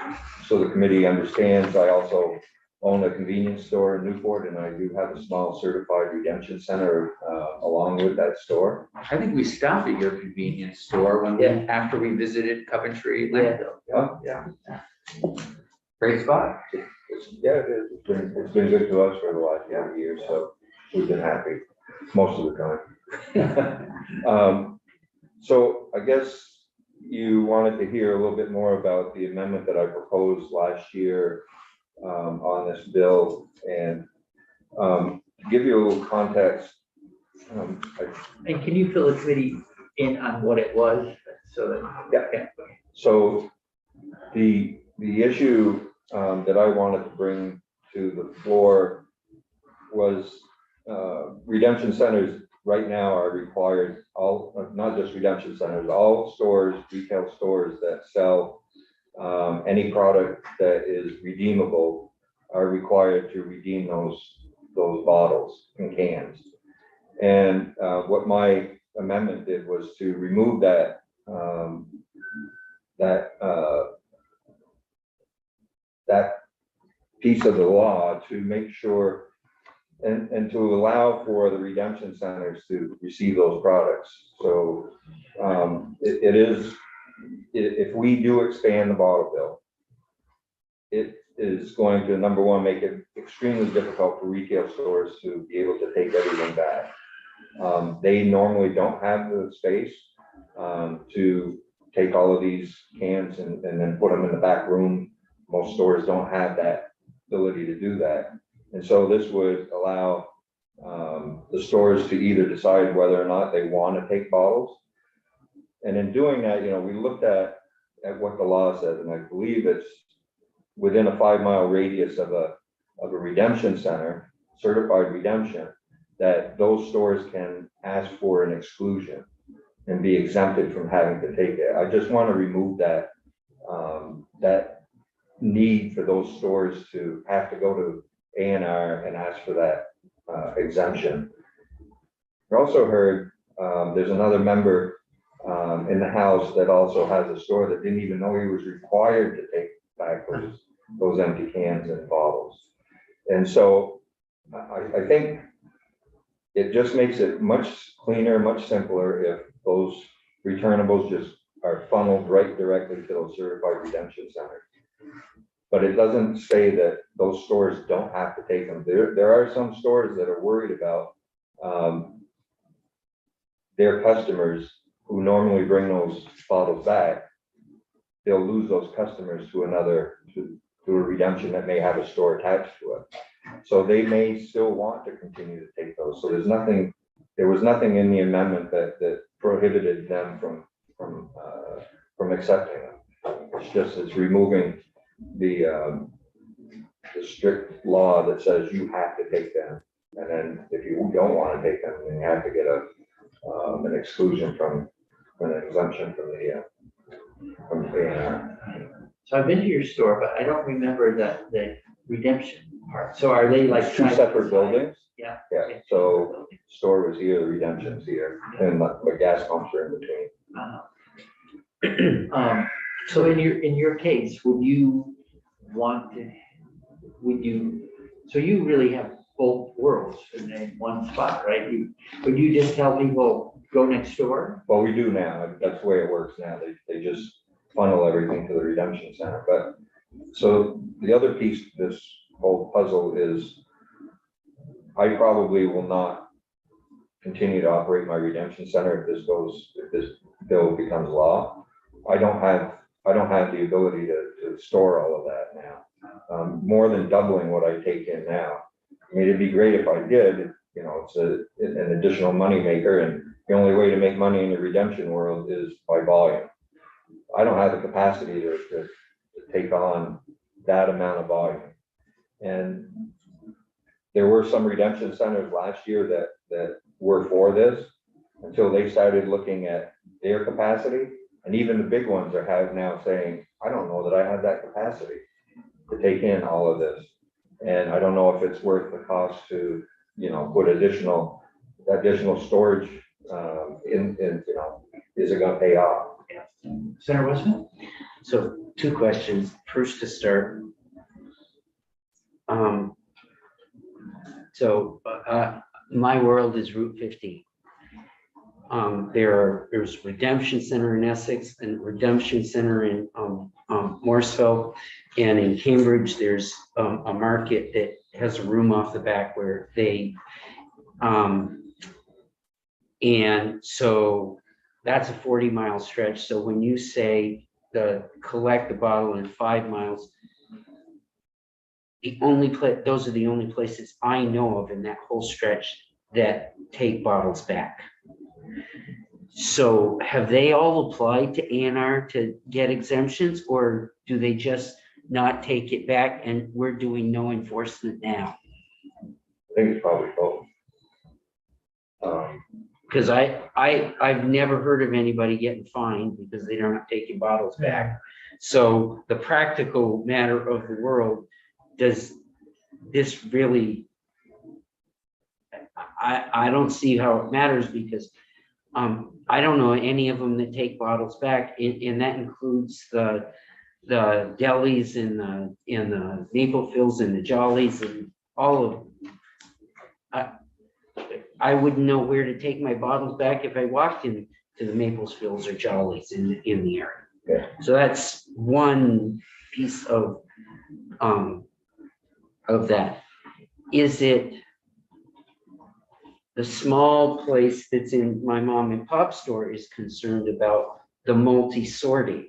so the committee understands, I also own a convenience store in Newport, and I do have a small certified redemption center along with that store. I think we stopped at your convenience store when after we visited Coventry landfill. Yeah, Great spot. yeah, it is. It's been good to us for the last 40 years, so we've been happy most of the time. So I guess you wanted to hear a little bit more about the amendment that I proposed last year on this bill, and to give you a little context. And can you fill the committee in on what it was? So that, Yeah. So the issue that I wanted to bring to the floor was redemption centers right now are required, not just redemption centers, all stores, retail stores that sell any product that is redeemable are required to redeem those bottles and cans. And what my amendment did was to remove that piece of the law to make sure and to allow for the redemption centers to receive those products. So if we do expand the bottle bill, it is going to, number one, make it extremely difficult for retail stores to be able to take everything back. They normally don't have the space to take all of these cans and then put them in the back room. Most stores don't have that ability to do that. And so this would allow the stores to either decide whether or not they want to take bottles. And in doing that, we looked at what the law says, and I believe it's within a 5-mile radius of a redemption center, certified redemption, that those stores can ask for an exclusion and be exempted from having to take it. I just want to remove that need for those stores to have to go to A&R and ask for that exemption. I also heard there's another member in the House that also has a store that didn't even know he was required to take back those empty cans and bottles. And so I think it just makes it much cleaner, much simpler if those returnables just are funneled right directly to those certified redemption centers. But it doesn't say that those stores don't have to take them. There are some stores that are worried about their customers who normally bring those bottles back. They'll lose those customers to a redemption that may have a store attached to it. So they may still want to continue to take those. So there was nothing in the amendment that prohibited them from accepting them. It's removing the strict law that says you have to take them, and then if you don't want to take them, then you have to get an exclusion from an exemption from the A&R. so I've been to your store, but I don't remember the redemption part. So are they like Two separate buildings? Yeah. Yeah, so store was here, the redemption's here, and the gas pumps are in between. So in your case, so you really have both worlds in one spot, right? Would you just tell people, go next door? Well, we do now. That's the way it works now. They just funnel everything to the redemption center. But so the other piece to this whole puzzle is I probably will not continue to operate my redemption center if this bill becomes law. I don't have the ability to store all of that now. More than doubling what I take in now. I mean, it'd be great if I did. It's an additional money maker, and the only way to make money in the redemption world is by volume. I don't have the capacity to take on that amount of volume. And there were some redemption centers last year that were for this until they started looking at their capacity And even the big ones are now saying, I don't know that I have that capacity to take in all of this. And I don't know if it's worth the cost to, put additional storage, is it gonna pay off? Senator Westman? So 2 questions. First to start. My world is Route 50. There's Redemption Center in Essex and Redemption Center in Morrisville. And in Cambridge, there's a market that has a room off the back where they, and so that's a 40-mile stretch. So when you say collect the bottle in 5 miles, those are the only places I know of in that whole stretch that take bottles back. So have they all applied to ANR to get exemptions, or do they just not take it back and we're doing no enforcement now? I think it's probably both. Because I've never heard of anybody getting fined because they're not taking bottles back. So the practical matter of the world, does this really, I don't see how it matters, because I don't know any of them that take bottles back, and that includes the delis and the Maplefield's and the Jollies and all of them. I wouldn't know where to take my bottles back if I walked into the Maplesfields or Jollies in the area. Yeah. So that's one piece of that. Is it the small place that's in my mom and pop store is concerned about the multi-sorting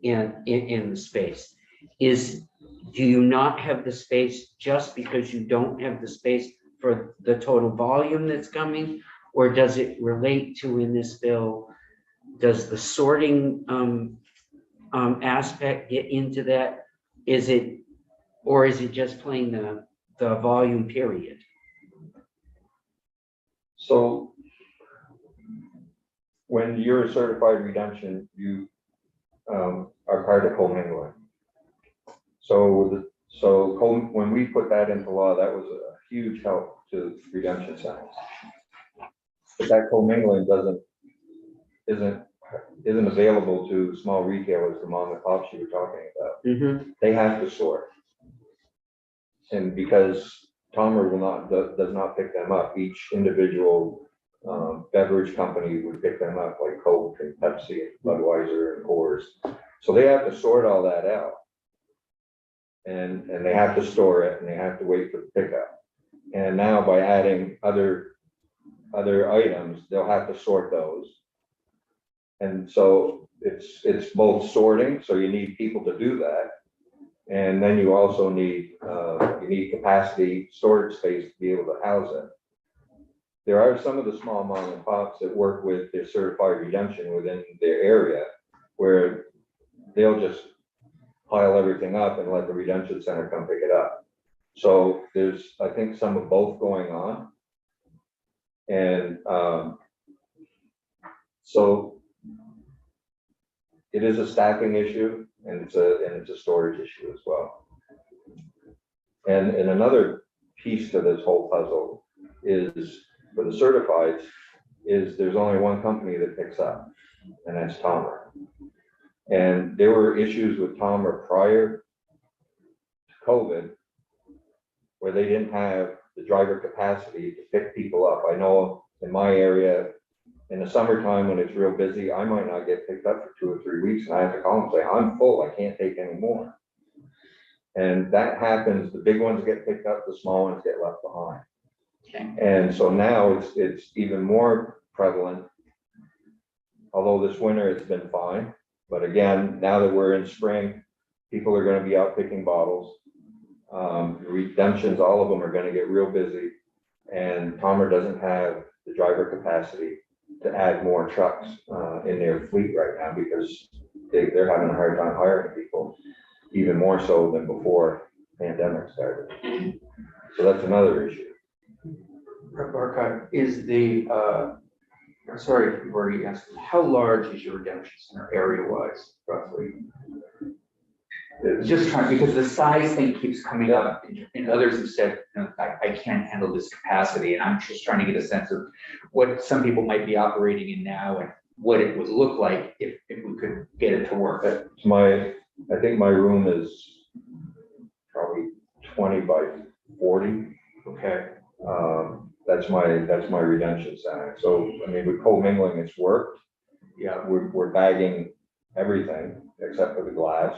in the space? Do you not have the space just because you don't have the space for the total volume that's coming? Or does it relate to, in this bill, does the sorting aspect get into that? Or is it just plain the volume period? So when you're a certified redemption, you are part of commingling. When we put that into law, that was a huge help to redemption centers. But that commingling isn't available to small retailers, the mom and pops you were talking about. Mm-hmm. They have to sort. And because Tomer does not pick them up, each individual beverage company would pick them up, like Coke and Pepsi and Budweiser and Coors. So they have to sort all that out. And they have to store it, and they have to wait for the pickup. And now by adding other items, they'll have to sort those. And so it's both sorting, so you need people to do that. And then you also need capacity, storage space to be able to house it. There are some of the small mom and pops that work with their certified redemption within their area, where they'll just pile everything up and let the redemption center come pick it up. So there's, I think, some of both going on. And so it is a staffing issue, and it's a storage issue as well. And another piece to this whole puzzle is, for the certifieds, is there's only one company that picks up, and that's Tomer. And there were issues with Tomer prior to COVID where they didn't have the driver capacity to pick people up. I know in my area, in the summertime when it's real busy, I might not get picked up for 2 or 3 weeks, and I have to call and say, I'm full, I can't take any more. And that happens, the big ones get picked up, the small ones get left behind. Okay. And so now it's even more prevalent, although this winter it's been fine. But again, now that we're in spring, people are going to be out picking bottles. Redemptions, all of them are going to get real busy. And Tomer doesn't have the driver capacity to add more trucks in their fleet right now, because they're having a hard time hiring people, even more so than before the pandemic started. So that's another issue. Archive, is the I'm sorry if you've already answered, how large is your redemption center area-wise, roughly? Just trying, because the size thing keeps coming up, and others have said, you know, I can't handle this capacity, and I'm just trying to get a sense of what some people might be operating in now and what it would look like if we could get it to work. I think my room is probably 20 by 40. Okay. That's my redemption center. So, I mean, with co-mingling, it's worked. Yeah. We're bagging everything except for the glass.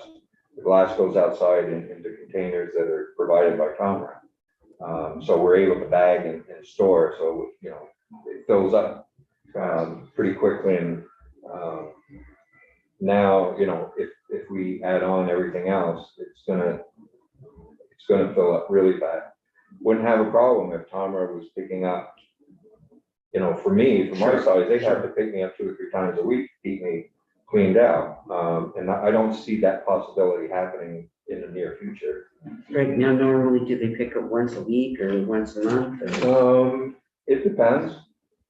The glass goes outside into containers that are provided by Comra. So we're able to bag and store, so, you know, it fills up pretty quickly. And now, you know, if we add on everything else, it's gonna fill up really fast. Wouldn't have a problem if Tomra was picking up, you know, for me, from my size, they have to pick me up 2 or 3 times a week to keep me cleaned out. And I don't see that possibility happening in the near future. Right now, normally, do they pick up once a week or once a month? Or- It depends.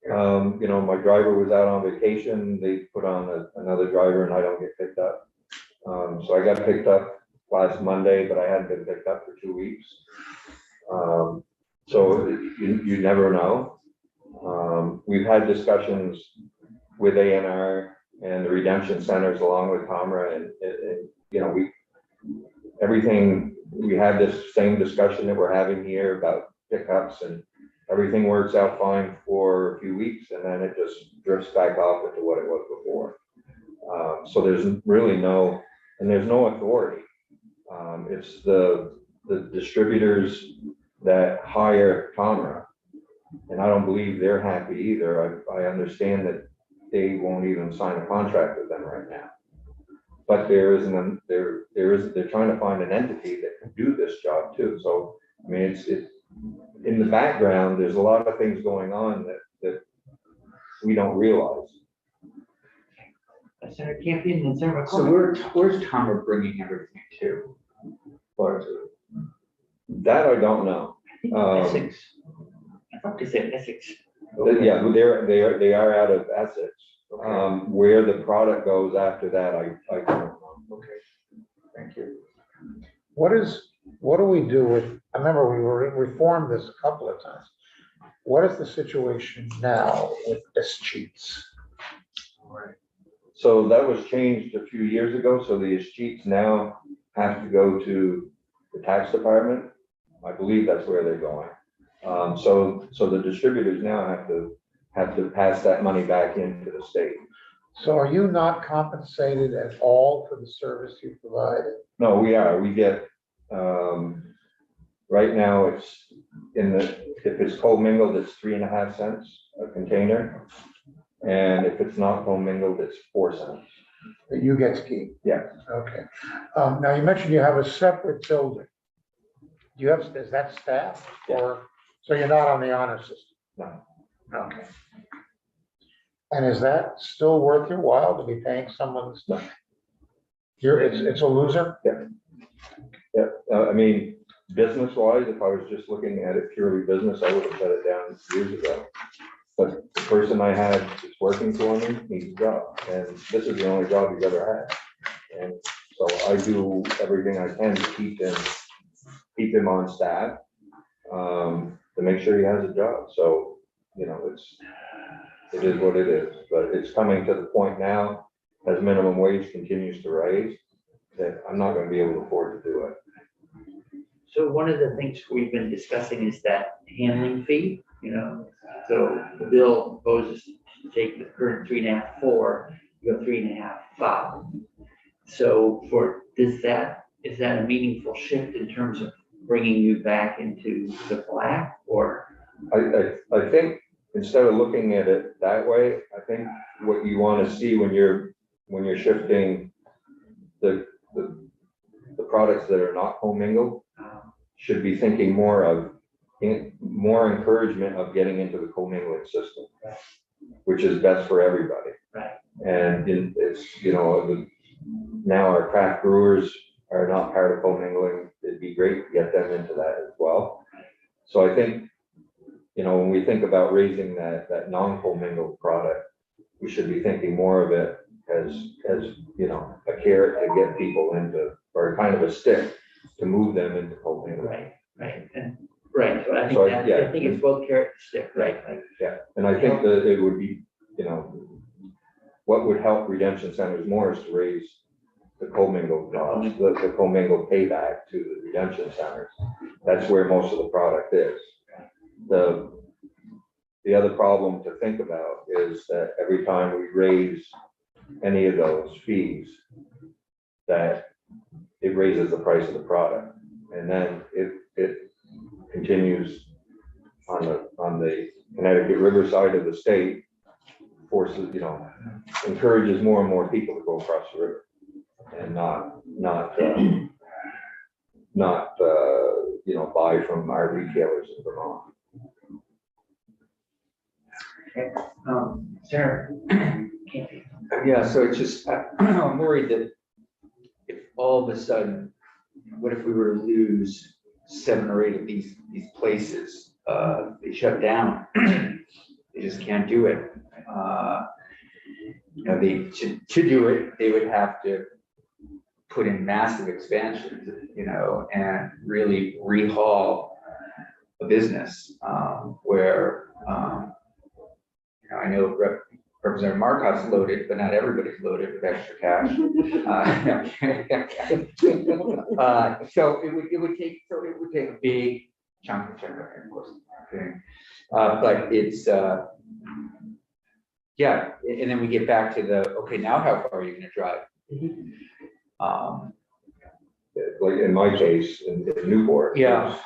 You know, my driver was out on vacation, they put on another driver and I don't get picked up. So I got picked up last Monday, but I hadn't been picked up for 2 weeks. So you never know. We've had discussions with ANR and the redemption centers along with Comra, and you know, we had this same discussion that we're having here about pickups, and everything works out fine for a few weeks and then it just drifts back off into what it was before. So there's really there's no authority. It's the distributors that hire Comra, and I don't believe they're happy either. I understand that they won't even sign a contract with them right now. But they're trying to find an entity that can do this job too. So, I mean, it's in the background, there's a lot of things going on that we don't realize. Senator Campion and Senator So where's Tomra bringing everything to? Or That I don't know. Essex. I thought they said Essex. Yeah, they are out of Essex. Where the product goes after that, I don't know. Okay, thank you. What do we do with, I remember we reformed this a couple of times. What is the situation now with escheats? So that was changed a few years ago. So the escheats now have to go to the tax department. I believe that's where they're going. So the distributors now have to pass that money back into the state. So are you not compensated at all for the service you provided? No, we are. We get, right now it's if it's commingled, it's 3.5 cents a container. And if it's not commingled, it's 4 cents. That you get to keep? Yeah. Okay. Now you mentioned you have a separate building. Is that staff or, so you're not on the honor system? No. Okay. And is that still worth your while to be paying someone? No. It's a loser? Yeah. I mean, business wise, if I was just looking at it purely business, I would have shut it down years ago. But the person I had that's working for me needs a job, and this is the only job he's ever had. And so I do everything I can to keep him on staff, to make sure he has a job. So, you know, it is what it is, but it's coming to the point now, as minimum wage continues to rise, that I'm not gonna be able to afford to do it. So one of the things we've been discussing is that handling fee, you know, so the bill proposes to take the current 3.5, 4, go 3.5, 5. So is that a meaningful shift in terms of bringing you back into the black, or? I think instead of looking at it that way, I think what you want to see when you're shifting the products that are not commingled, should be thinking more encouragement of getting into the commingling system, which is best for everybody. Right. And it's, you know, now our craft brewers are not part of commingling. It'd be great to get them into that as well. So I think you know, when we think about raising that non-commingled product, we should be thinking more of it as, you know, a carrot to get people into, or kind of a stick to move them into commingled. Right, and, right, so I So, think that, yeah. I think it's both carrot and stick, right? Like, Yeah, and I think that it would be, you know, what would help redemption centers more is to raise the commingled cost, the commingled payback to the redemption centers. That's where most of the product is. The other problem to think about is that every time we raise any of those fees, that it raises the price of the product. And then it continues on the Connecticut River side of the state, forces, you know, encourages more and more people to go across the river and not you know, buy from our retailers in Vermont. Sarah. Yeah, so it's just, I'm worried that if all of a sudden, what if we were to lose 7 or 8 of these places? They shut down. They just can't do it. You know, to do it, they would have to put in massive expansions, you know, and really rehaul a business where, you know, I know Representative Markot's loaded, but not everybody's loaded with extra cash. So it would take a big chunk of check, of course. Okay. But it's yeah, and then we get back to the, okay, now how far are you gonna drive? Like in my case, in Newport. Yeah. there's,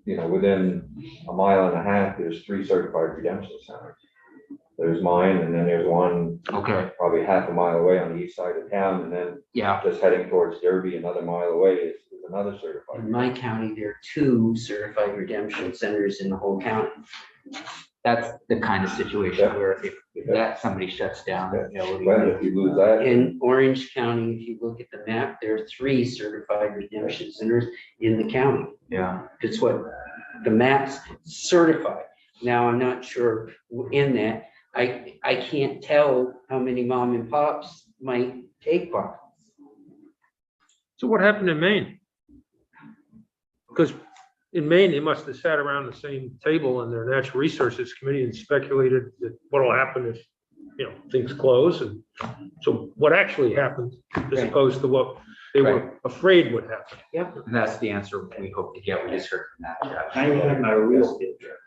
you know, within a mile and a half, there's 3 certified redemption centers. There's mine, and then there's one Okay. probably half a mile away on the east side of town, and then Yeah. just heading towards Derby, another mile away is another certified. In my county, there are 2 certified redemption centers in the whole county. That's the kind of situation Yeah. where if that somebody shuts down, you know, what do you Well, do? if you lose that. In Orange County, if you look at the map, there are 3 certified redemption centers in the county. Yeah. That's what the map's certified. Now, I'm not sure in that, I can't tell how many mom and pops might take part. So what happened in Maine? Because in Maine, they must have sat around the same table in their natural resources committee and speculated that what'll happen if, you know, things close. And so what actually happened as opposed to what they were afraid would happen. And that's the answer we hope to get. We just heard from that. Now you're talking about a real estate trip,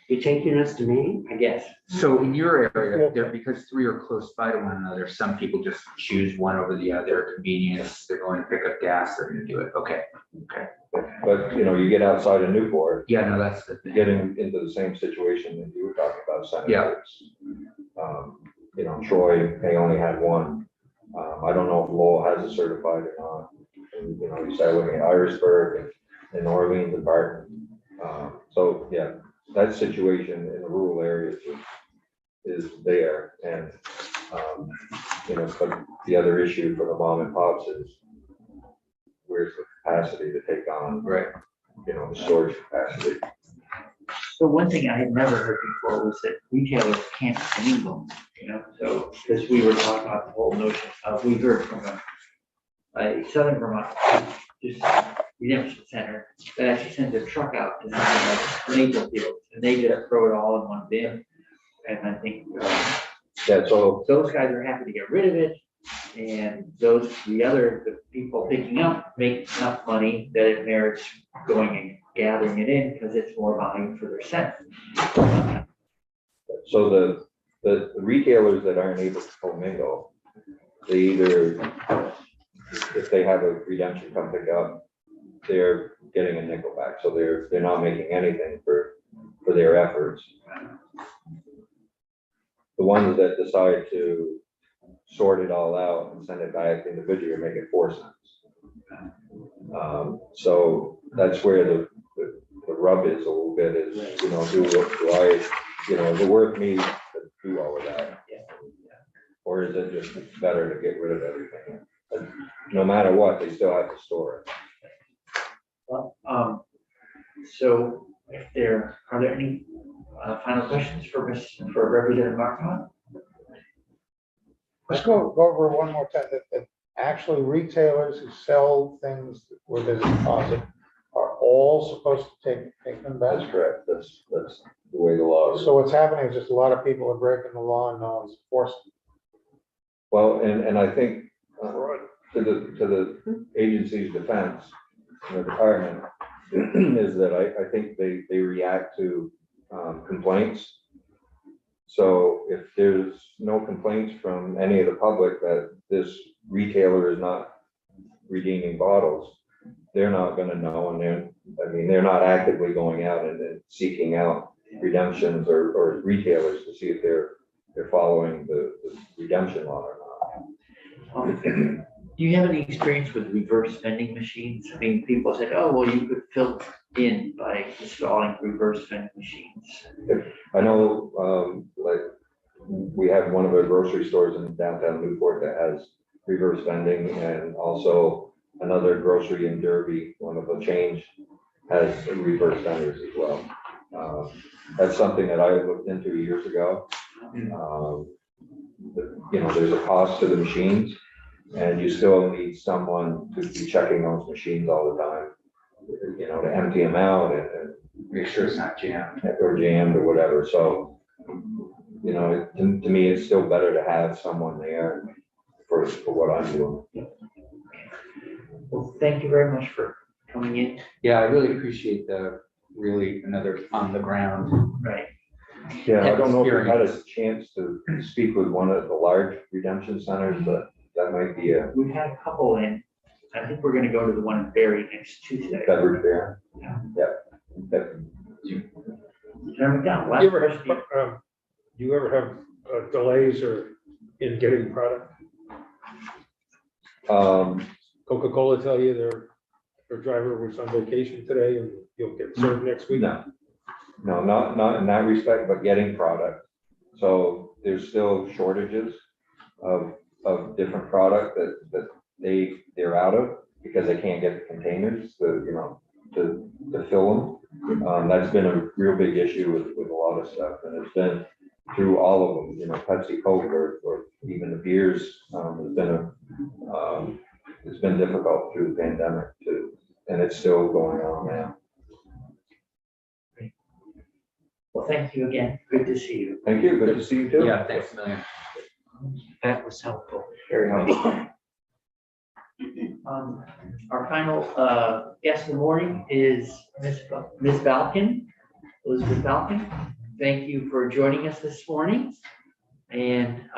You're taking us to Maine? I guess. So in your area, there, because 3 are close by to one another, some people just choose one over the other, convenience, they're going to pick up gas, they're gonna do it. Okay. But, you know, you get outside of Newport, Yeah, no, that's the thing. getting into the same situation that you were talking about, Yeah. senators. You know, Troy, they only had 1. I don't know if Lowell has a certified or not. And, you know, you start looking at Irisburg and Orleans and Barton. So, yeah, that situation in the rural areas is there. And, you know, but the other issue for the mom and pops is where's the capacity to take on, Right. you know, the storage capacity. So one thing I had never heard before was that retailers can't commingle, you know, so, because we were talking about the whole notion of, we heard from a Southern Vermont, just redemption center, that actually sends a truck out to something like Maple Field, and they just throw it all in one bin. And I think, Yeah, so those guys are happy to get rid of it, and the people picking up make enough money that it merits going and gathering it in, because it's more buying for their cent. So the retailers that aren't able to commingle, they either, if they have a redemption come pick up, they're getting a nickel back, so they're not making anything for their efforts. The ones that decide to sort it all out and send it back individually are making 4 cents. So that's where the rub is a little bit is, you know, is it worth me to do all of that? Or is it just better to get rid of everything? And no matter what, they still have to store it. Well, So if are there any final questions for Representative Markon? Let's go over one more time, that actually retailers who sell things where there's a deposit are all supposed to take them That's back. correct. That's the way the law is. So what's happening is just a lot of people are breaking the law and no one's enforcing. Well, and I think to the agency's defense, the department, is that I think they react to complaints. So if there's no complaints from any of the public that this retailer is not redeeming bottles, they're not gonna know, and they're not actively going out and seeking out redemptions or retailers to see if they're following the redemption law or not. Do you have any experience with reverse vending machines? I mean, people said, oh, well, you could fill in by installing reverse vending machines. I know, like, we have one of our grocery stores in downtown Newport that has reverse vending, and also another grocery in Derby, one of the chains, has reverse vendors as well. That's something that I looked into years ago. There's a cost to the machines, and you still need someone to be checking those machines all the time, to empty them out and Make sure it's not jammed. or jammed or whatever. So, to me, it's still better to have someone there for what I'm doing. Well, thank you very much for coming in. Yeah, I really appreciate another on the ground. Right. Yeah, I don't know if you had a chance to speak with one of the large redemption centers, but that might be a We've had a couple in. I think we're gonna go to the one in Barry next Tuesday. beverage fair. Chairman McDonald, last You ever, question. do you ever have delays or in getting product? Coca-Cola tell you their driver was on vacation today and you'll get served next week? No, not in that respect, but getting product. So there's still shortages of different product that they're out of because they can't get the containers to fill them. That's been a real big issue with a lot of stuff, and it's been through all of them, Pepsi, Coke, or even the beers. It's been difficult through the pandemic too, and it's still going on now. Well, thank you again. Good to see you. Thank you. Good to see you too. Yeah, thanks a million. That was helpful, very helpful. Our final guest in the morning is Ms. Balkin, Elizabeth Balkin. Thank you for joining us this morning. And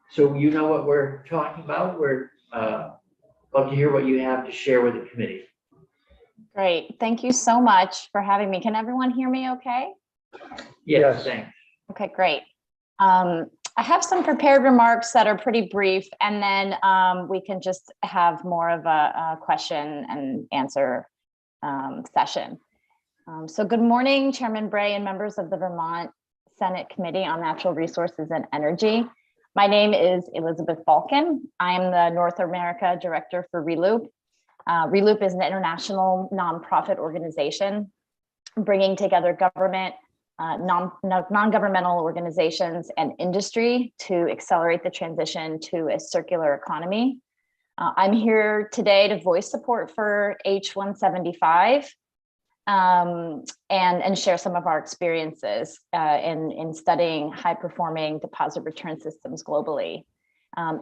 so you know what we're talking about. We're love to hear what you have to share with the committee. Great. Thank you so much for having me. Can everyone hear me okay? Yes, thanks. Okay, great. I have some prepared remarks that are pretty brief, and then we can just have more of a question and answer session. So good morning, Chairman Bray and members of the Vermont Senate Committee on Natural Resources and Energy. My name is Elizabeth Balkin. I am the North America Director for ReLoop. ReLoop is an international nonprofit organization bringing together government, non-governmental organizations, and industry to accelerate the transition to a circular economy. I'm here today to voice support for H175 and share some of our experiences in studying high-performing deposit return systems globally.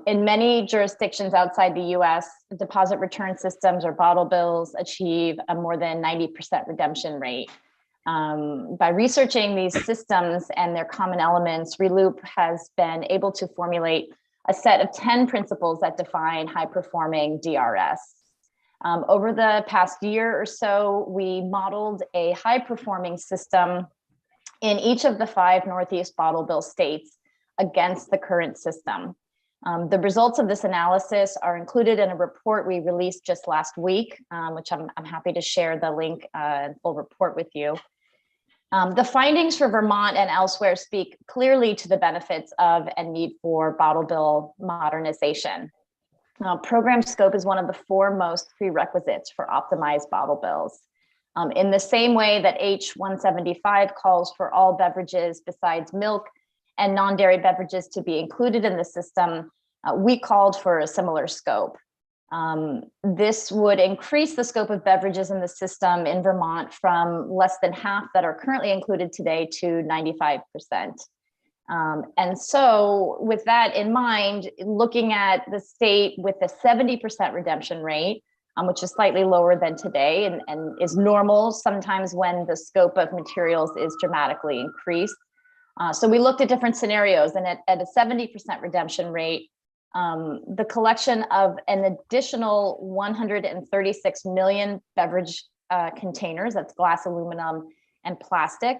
In many jurisdictions outside the US, deposit return systems or bottle bills achieve a more than 90% redemption rate. By researching these systems and their common elements, ReLoop has been able to formulate a set of 10 principles that define high-performing DRS. Over the past year or so, we modeled a high-performing system in each of the 5 Northeast bottle bill states against the current system. The results of this analysis are included in a report we released just last week, which I'm happy to share the link and full report with you. The findings for Vermont and elsewhere speak clearly to the benefits of and need for bottle bill modernization. Program scope is one of the foremost prerequisites for optimized bottle bills. In the same way that H175 calls for all beverages besides milk and non-dairy beverages to be included in the system, we called for a similar scope. This would increase the scope of beverages in the system in Vermont from less than half that are currently included today to 95%. And so with that in mind, looking at the state with a 70% redemption rate, which is slightly lower than today and is normal sometimes when the scope of materials is dramatically increased. So we looked at different scenarios, and at a 70% redemption rate, the collection of an additional 136 million beverage containers, that's glass, aluminum, and plastic,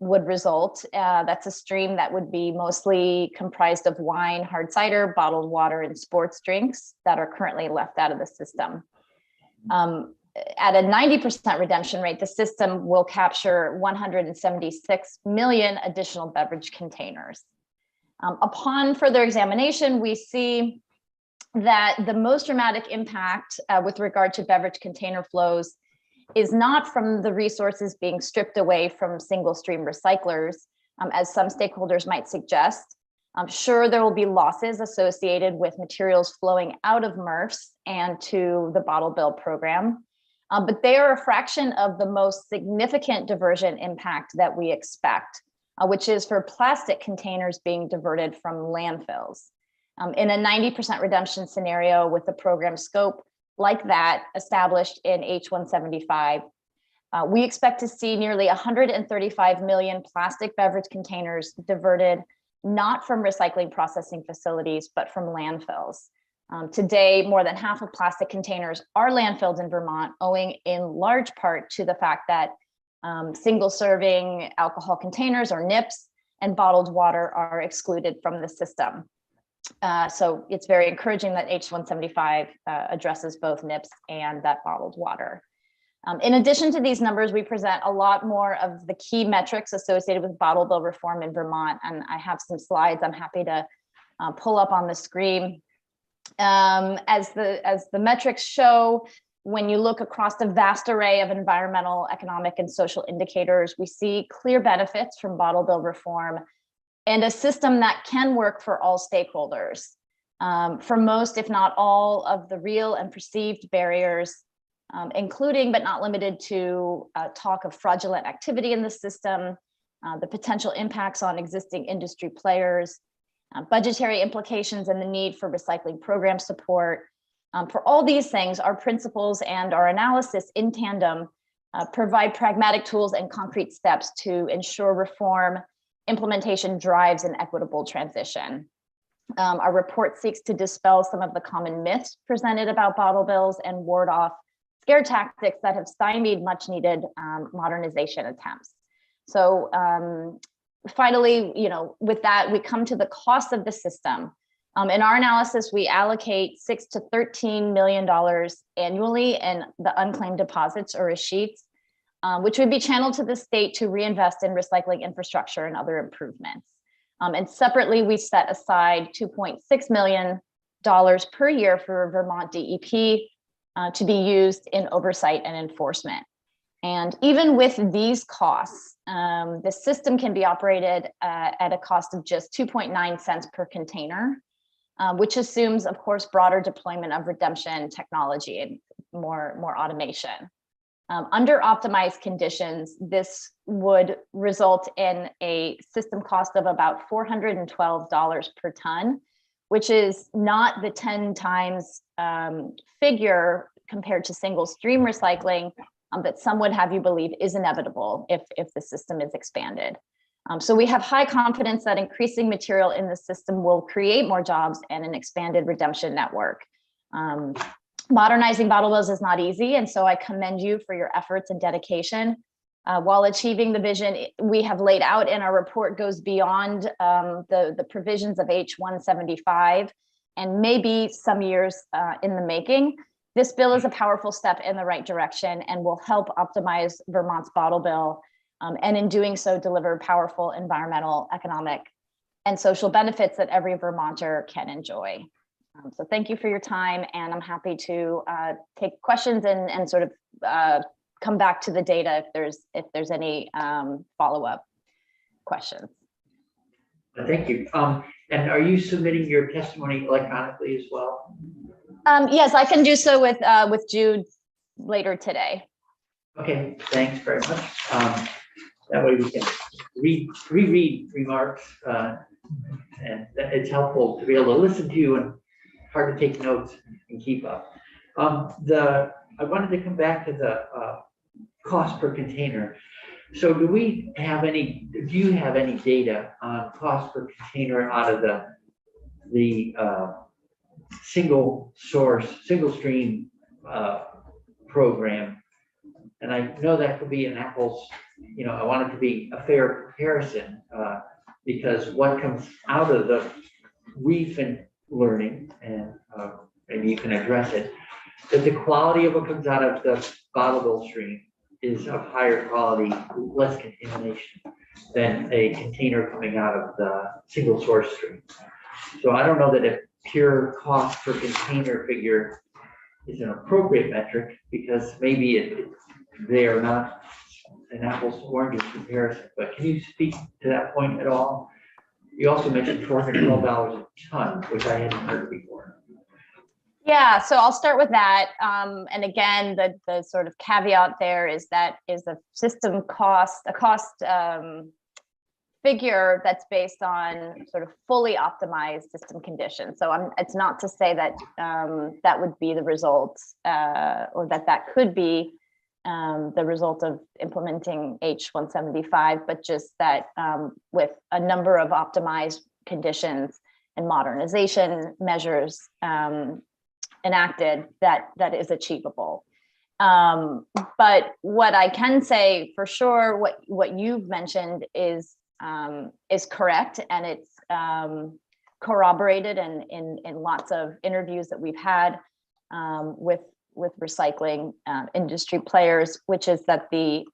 would result. That's a stream that would be mostly comprised of wine, hard cider, bottled water, and sports drinks that are currently left out of the system. At a 90% redemption rate, the system will capture 176 million additional beverage containers. Upon further examination, we see that the most dramatic impact with regard to beverage container flows is not from the resources being stripped away from single stream recyclers, as some stakeholders might suggest. I'm sure there will be losses associated with materials flowing out of MRFs and to the bottle bill program, but they are a fraction of the most significant diversion impact that we expect, which is for plastic containers being diverted from landfills. In a 90% redemption scenario with the program scope like that established in H175, we expect to see nearly 135 million plastic beverage containers diverted, not from recycling processing facilities, but from landfills. Today, more than half of plastic containers are landfilled in Vermont, owing in large part to the fact that single serving alcohol containers, or NIPS, and bottled water are excluded from the system. So it's very encouraging that H175 addresses both NIPS and that bottled water. In addition to these numbers, we present a lot more of the key metrics associated with bottle bill reform in Vermont, and I have some slides I'm happy to pull up on the screen. As the metrics show, when you look across the vast array of environmental, economic, and social indicators, we see clear benefits from bottle bill reform and a system that can work for all stakeholders. For most, if not all, of the real and perceived barriers, including but not limited to talk of fraudulent activity in the system, the potential impacts on existing industry players, budgetary implications, and the need for recycling program support. For all these things, our principles and our analysis in tandem provide pragmatic tools and concrete steps to ensure reform implementation drives an equitable transition. Our report seeks to dispel some of the common myths presented about bottle bills and ward off scare tactics that have stymied much needed modernization attempts. So finally, with that, we come to the cost of the system. In our analysis, we allocate $6 to $13 million annually in the unclaimed deposits, or escheats, which would be channeled to the state to reinvest in recycling infrastructure and other improvements. And separately, we set aside $2.6 million per year for Vermont DEP to be used in oversight and enforcement. And even with these costs, the system can be operated at a cost of just 2.9 cents per container, which assumes, of course, broader deployment of redemption technology and more automation. Under optimized conditions, this would result in a system cost of about $412 per ton, which is not the 10 times figure compared to single stream recycling that some would have you believe is inevitable if the system is expanded. So we have high confidence that increasing material in the system will create more jobs and an expanded redemption network. Modernizing bottle bills is not easy, and so I commend you for your efforts and dedication. While achieving the vision we have laid out in our report goes beyond the provisions of H175 and maybe some years in the making, this bill is a powerful step in the right direction and will help optimize Vermont's bottle bill, and in doing so, deliver powerful environmental, economic, and social benefits that every Vermonter can enjoy. So thank you for your time, and I'm happy to take questions and sort of come back to the data if there's any follow-up questions. Thank you. And are you submitting your testimony electronically as well? Yes, I can do so with Jude later today. Okay, thanks very much. That way we can reread remarks, and it's helpful to be able to listen to you and hard to take notes and keep up. I wanted to come back to the cost per container. So do you have any data on cost per container out of the single stream program? And I know that could be an apples, I want it to be a fair comparison, because what comes out of the reef and learning, and maybe you can address it, that the quality of what comes out of the bottled stream is of higher quality, less contamination than a container coming out of the single source stream. So I don't know that a pure cost per container figure is an appropriate metric, because maybe they are not an apples to oranges comparison. But can you speak to that point at all? You also mentioned $412 a ton, which I hadn't heard before. Yeah, so I'll start with that. And again, the sort of caveat there is that is a system cost, a cost figure that's based on sort of fully optimized system conditions. So it's not to say that that would be the result, or that could be the result of implementing H175, but just that with a number of optimized conditions and modernization measures enacted, that is achievable. But what I can say for sure, what you've mentioned is correct, and it's corroborated in lots of interviews that we've had with recycling industry players, which is that the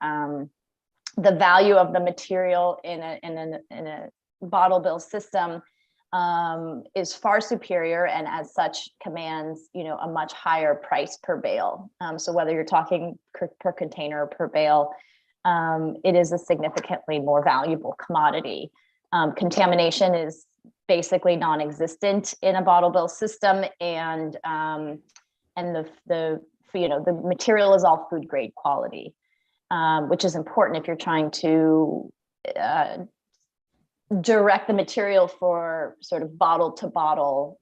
value of the material in a bottle bill system is far superior, and as such commands a much higher price per bale. So whether you're talking per container or per bale, it is a significantly more valuable commodity. Contamination is basically non-existent in a bottle bill system, and the material is all food grade quality, which is important if you're trying to direct the material for sort of bottle to bottle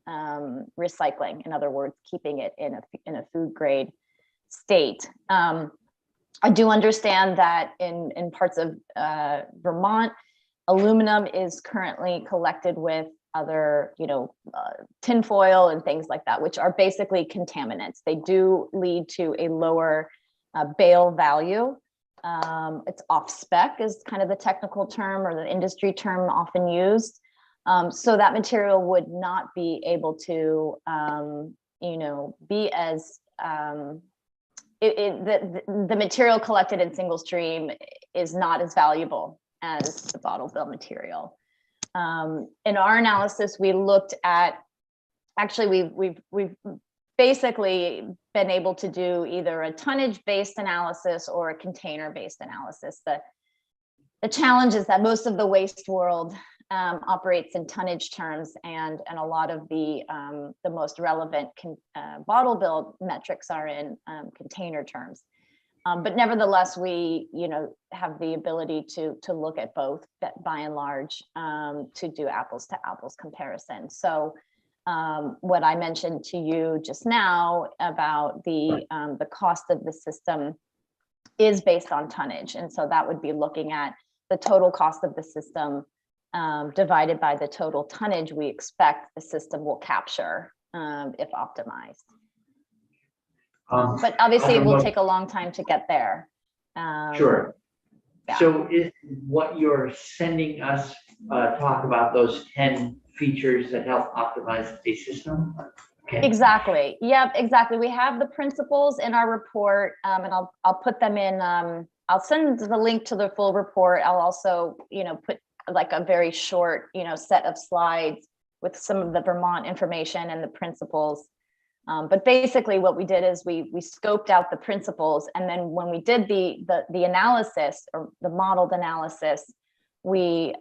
recycling. In other words, keeping it in a food grade state. I do understand that in parts of Vermont, aluminum is currently collected with other, tinfoil and things like that, which are basically contaminants. They do lead to a lower bale value. It's off spec is kind of the technical term or the industry term often used. So that material would not be able to, be as, the material collected in single stream is not as valuable as the bottle bill material. In our analysis, we looked at, actually, we've basically been able to do either a tonnage-based analysis or a container-based analysis. The challenge is that most of the waste world operates in tonnage terms, and a lot of the most relevant bottle bill metrics are in container terms. But nevertheless, we have the ability to look at both, by and large, to do apples to apples comparison. So what I mentioned to you just now about the cost of the system is based on tonnage, and so that would be looking at the total cost of the system divided by the total tonnage we expect the system will capture if optimized. But obviously it will take a long time to get there. Sure. Yeah. So is what you're sending us talk about those 10 features that help optimize a system? Okay. Exactly. Yep, exactly. We have the principles in our report, and I'll put them in. I'll send the link to the full report. I'll also, put like a very short, set of slides with some of the Vermont information and the principles But basically what we did is we scoped out the principles, and then when we did the analysis or the modeled analysis, we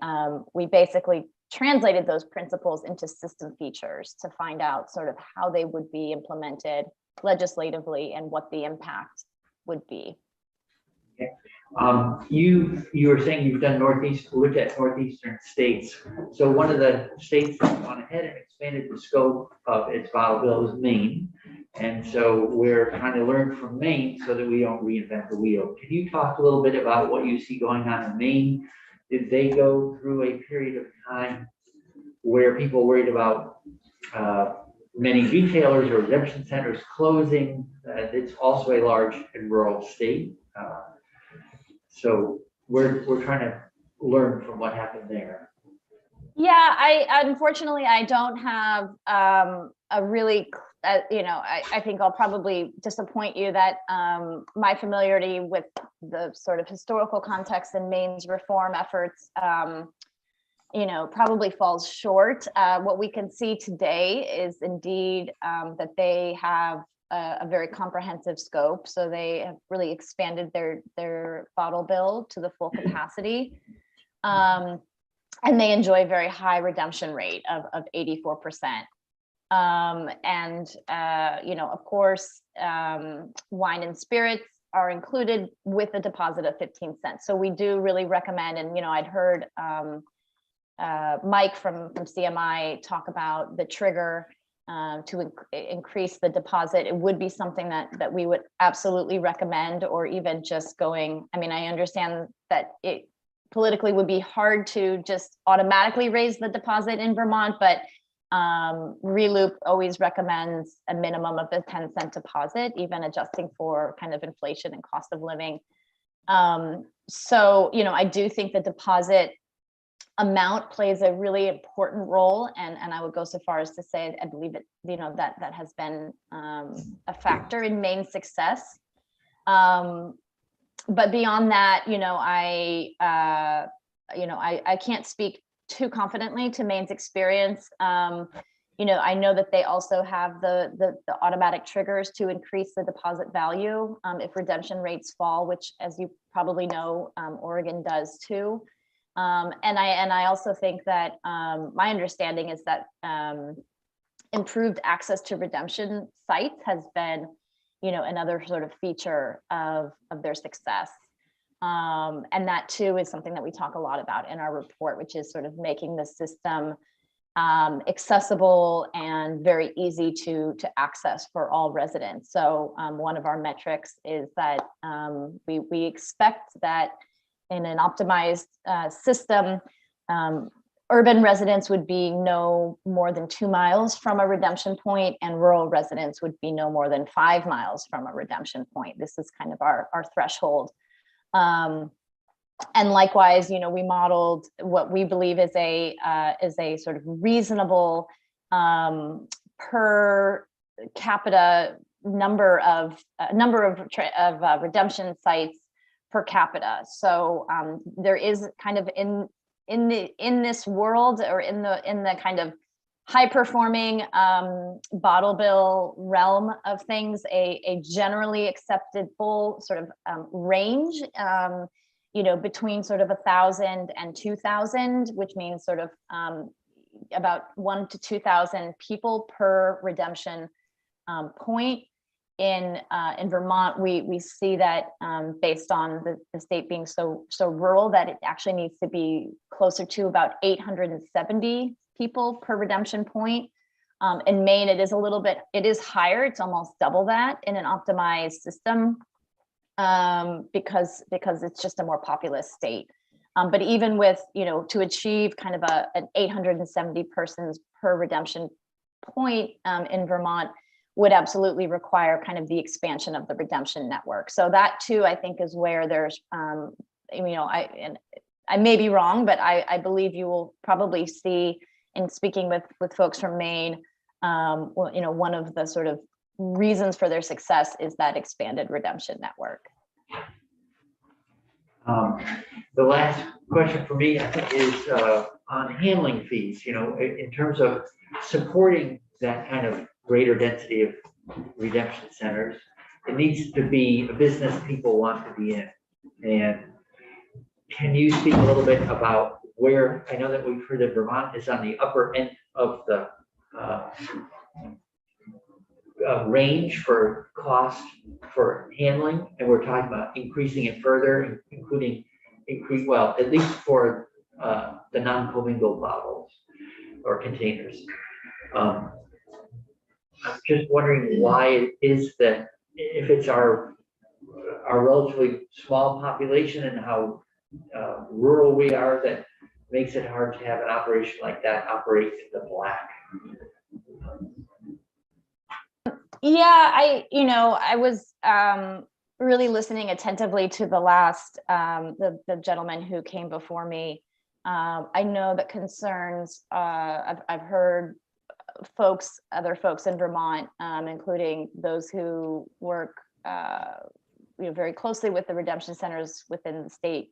basically translated those principles into system features to find out sort of how they would be implemented legislatively and what the impact would be. You were saying you've done looked at northeastern states. So one of the states that's gone ahead and expanded the scope of its bottle bill is Maine. And so we're trying to learn from Maine so that we don't reinvent the wheel. Can you talk a little bit about what you see going on in Maine? Did they go through a period of time where people worried about many retailers or redemption centers closing? It's also a large and rural state. So we're trying to learn from what happened there. Yeah, I unfortunately I don't have a really, I think I'll probably disappoint you that my familiarity with the sort of historical context in Maine's reform efforts, probably falls short. What we can see today is indeed that they have a very comprehensive scope. So they have really expanded their bottle bill to the full capacity. And they enjoy a very high redemption rate of 84%. Of course, wine and spirits are included with a deposit of 15 cents. So we do really recommend, and I'd heard Mike from CMI talk about the trigger to increase the deposit. It would be something that we would absolutely recommend, or even just going, I understand that it politically would be hard to just automatically raise the deposit in Vermont, but ReLoop always recommends a minimum of a 10-cent deposit, even adjusting for kind of inflation and cost of living. So I do think the deposit amount plays a really important role, and I would go so far as to say I believe it, that has been a factor in Maine's success. But beyond that, I can't speak too confidently to Maine's experience. I know that they also have the automatic triggers to increase the deposit value if redemption rates fall, which, as you probably know, Oregon does too. And I also think that my understanding is that improved access to redemption sites has been, another sort of feature of their success. And that too is something that we talk a lot about in our report, which is sort of making the system accessible and very easy to access for all residents. So one of our metrics is that we expect that in an optimized system, urban residents would be no more than 2 miles from a redemption point, and rural residents would be no more than 5 miles from a redemption point. This is kind of our threshold. And likewise, we modeled what we believe is a sort of reasonable per capita number of redemption sites per capita. So there is kind of in this world, or in the kind of high performing bottle bill realm of things, a generally accepted full sort of range, between sort of 1,000 and 2,000, which means sort of about 1,000 to 2,000 people per redemption point. In Vermont, we see that based on the state being so rural, that it actually needs to be closer to about 870 people per redemption point. In Maine, it is higher. It's almost double that in an optimized system, because it's just a more populous state. But even with, to achieve kind of an 870 persons per redemption point in Vermont would absolutely require kind of the expansion of the redemption network. So that too, I think, is where there's, I may be wrong, but I believe you will probably see, in speaking with folks from Maine, one of the sort of reasons for their success is that expanded redemption network. The last question for me, I think, is on handling fees, in terms of supporting that kind of greater density of redemption centers. It needs to be a business people want to be in. And can you speak a little bit about where, I know that we've heard that Vermont is on the upper end of the range for cost for handling, and we're talking about increasing it further, including well, at least for the non-commingled bottles or containers. I'm just wondering why it is that if it's our relatively small population and how rural we are, that makes it hard to have an operation like that operate in the black. Yeah, I was really listening attentively to the last, the gentleman who came before me. I know that concerns, I've heard other folks in Vermont, including those who work very closely with the redemption centers within the state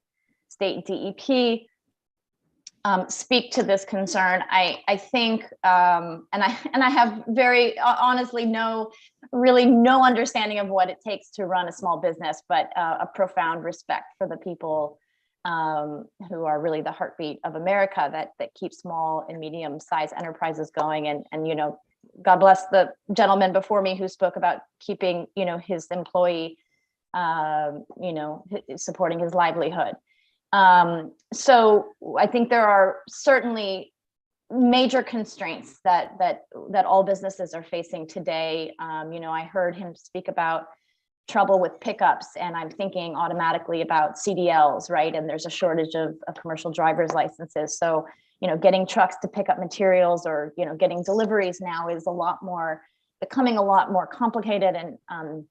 DEP, speak to this concern. I think, and I have very honestly no understanding of what it takes to run a small business, but a profound respect for the people who are really the heartbeat of America that keep small and medium-sized enterprises going. And God bless the gentleman before me who spoke about keeping his employee, supporting his livelihood. So I think there are certainly major constraints that all businesses are facing today. I heard him speak about trouble with pickups, and I'm thinking automatically about CDLs, right? And there's a shortage of commercial driver's licenses. So, getting trucks to pick up materials or, getting deliveries now is becoming a lot more complicated and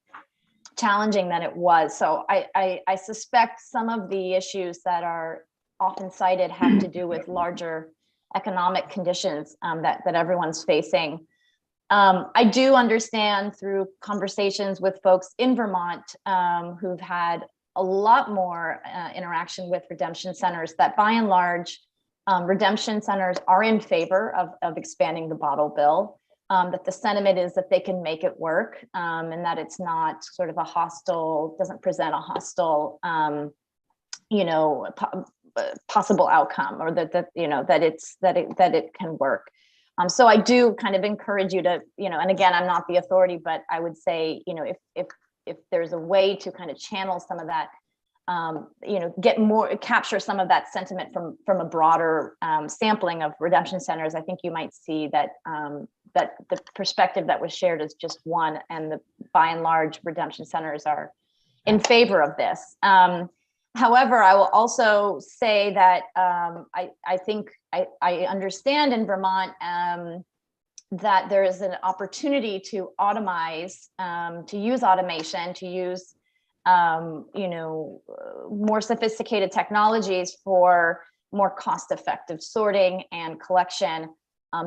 challenging than it was. So I suspect some of the issues that are often cited have to do with larger economic conditions that everyone's facing. I do understand through conversations with folks in Vermont who've had a lot more interaction with redemption centers that by and large, redemption centers are in favor of expanding the bottle bill. That the sentiment is that they can make it work, and that it's not sort of doesn't present a hostile, possible outcome, or that it can work. So I do kind of encourage you to, and again, I'm not the authority, but I would say, if there's a way to kind of channel some of that, capture some of that sentiment from a broader sampling of redemption centers, I think you might see that that the perspective that was shared is just one, and by and large, redemption centers are in favor of this. However, I will also say that I think I understand in Vermont that there is an opportunity to automize, to use automation, to use more sophisticated technologies for more cost-effective sorting and collection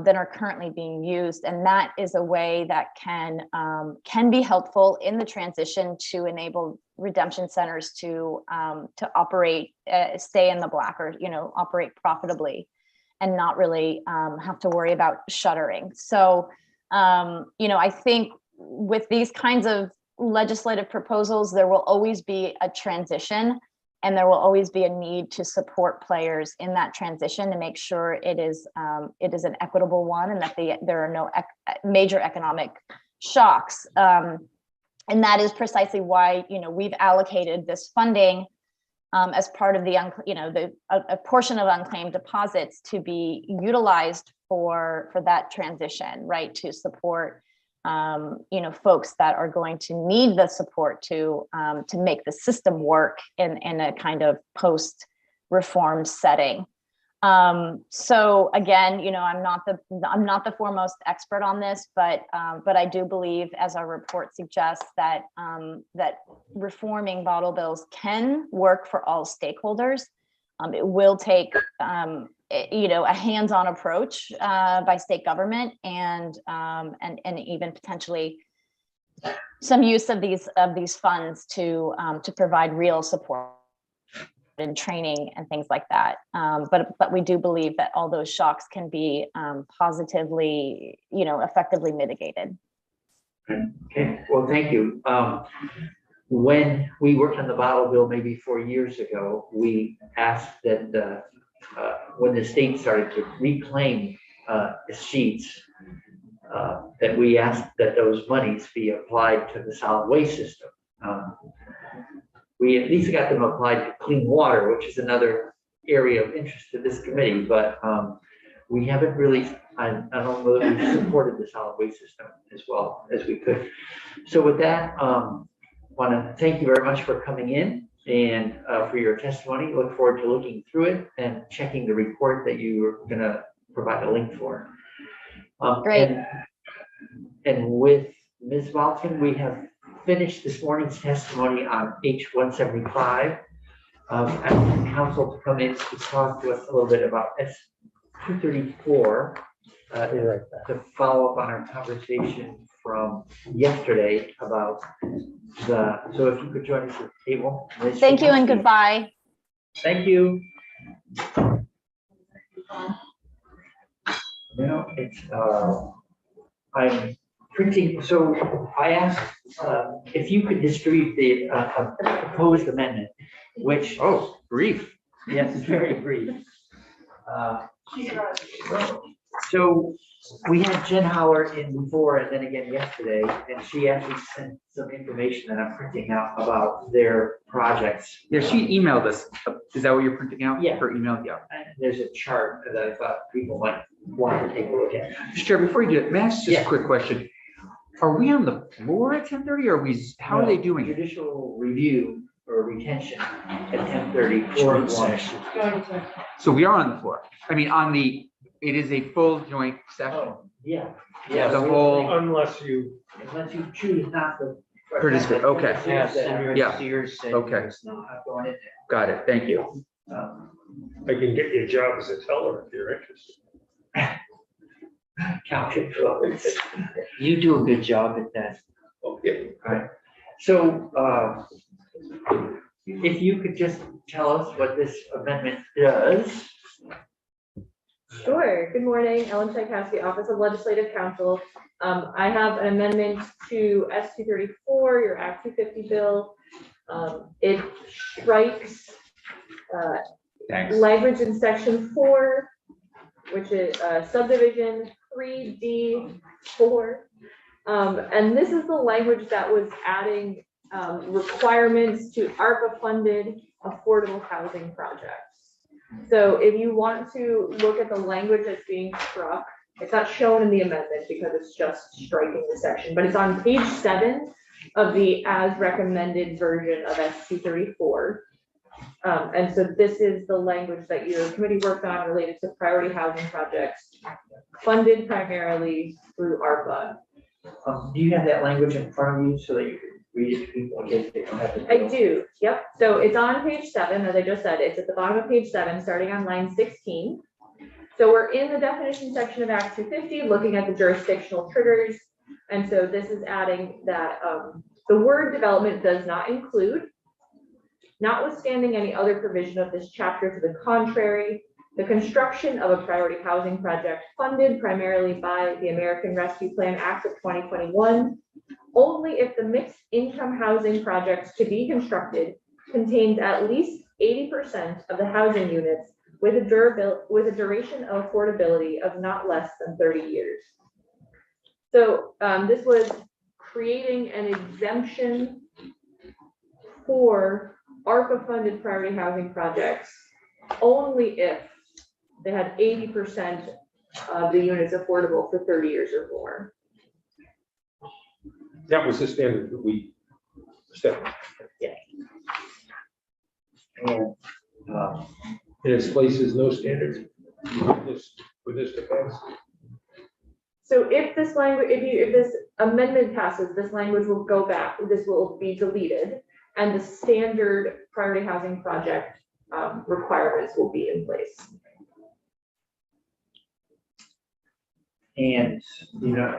than are currently being used, and that is a way that can be helpful in the transition to enable redemption centers to operate, stay in the black, or operate profitably, and not really have to worry about shuttering. So I think with these kinds of legislative proposals, there will always be a transition, and there will always be a need to support players in that transition to make sure it is an equitable one, and that there are no major economic shocks. And that is precisely why we've allocated this funding as part of a portion of unclaimed deposits to be utilized for that transition, right? To support folks that are going to need the support to make the system work in a kind of post-reform setting. So again, I'm not the foremost expert on this, but I do believe, as our report suggests, that reforming bottle bills can work for all stakeholders. It will take a hands-on approach by state government, and even potentially some use of these funds to provide real support and training and things like that. But we do believe that all those shocks can be positively, effectively mitigated. Okay, well, thank you. When we worked on the bottle bill maybe 4 years ago, we asked that when the state started to reclaim sheets, that we asked that those monies be applied to the solid waste system. We at least got them applied to clean water, which is another area of interest to this committee, but we haven't really, I don't know that we supported the solid waste system as well as we could. So with that, want to thank you very much for coming in and for your testimony. Look forward to looking through it and checking the report that you are going to provide a link for. Great. And with Ms. Walton, we have finished this morning's testimony on H-175. Asking council to come in to talk to us a little bit about S-234 to follow up on our conversation from yesterday about so if you could join us at the table. Ms. Thank you and Shamanski. goodbye. Thank you. Now it's, I'm printing, so I asked if you could distribute the proposed amendment, which. Oh, brief. Yes, it's very brief. So we had Jen Howard in before and then again yesterday, and she actually sent some information that I'm printing out about their projects. Yeah, she emailed us. Is that what you're printing out? Yeah. For email? Yeah. And there's a chart that I thought people might want to take a look at. Mr. Chair, before you do it, may I ask just Yeah. a quick question? Are we on the floor at 10:30 or are we, how are they doing it? Judicial review or retention at 10:30 for one. So we are on the floor. I mean, it is a full joint session. Oh, yeah. The whole- Unless you, Unless you choose not to. Participate, okay. Yeah. Yeah. Okay. Not going in Got it. Thank you. there. I can get you a job as a teller if you're interested. Count it for others. You do a good job at that. Okay. So, if you could just tell us what this amendment does. Sure. Good morning, Ellen Tchaikovsky, Office of Legislative Counsel. I have an amendment to S-234, your Act 250 bill. It strikes Thanks. language in section 4, which is subdivision 3D4. And this is the language that was adding requirements to ARPA-funded affordable housing projects. So if you want to look at the language that's being struck, it's not shown in the amendment because it's just striking the section, but it's on page 7 of the as recommended version of S-234. And so this is the language that your committee worked on related to priority housing projects funded primarily through ARPA. Do you have that language in front of you so that you can read it to people in case they don't have to? I do, yep. So it's on page 7, as I just said, it's at the bottom of page 7, starting on line 16. So we're in the definition section of Act 250, looking at the jurisdictional triggers. And so this is adding that the word development does not include, notwithstanding any other provision of this chapter to the contrary, the construction of a priority housing project funded primarily by the American Rescue Plan Act of 2021, only if the mixed income housing projects to be constructed contains at least 80% of the housing units with a duration of affordability of not less than 30 years. So this was creating an exemption for ARPA-funded priority housing projects only if they had 80% of the units affordable for 30 years or more. That was the standard that we set. And In its place is no standard for this to pass. So if this language, if this amendment passes, this language will go back, this will be deleted, and the standard priority housing project requirements will be in place. And, you know,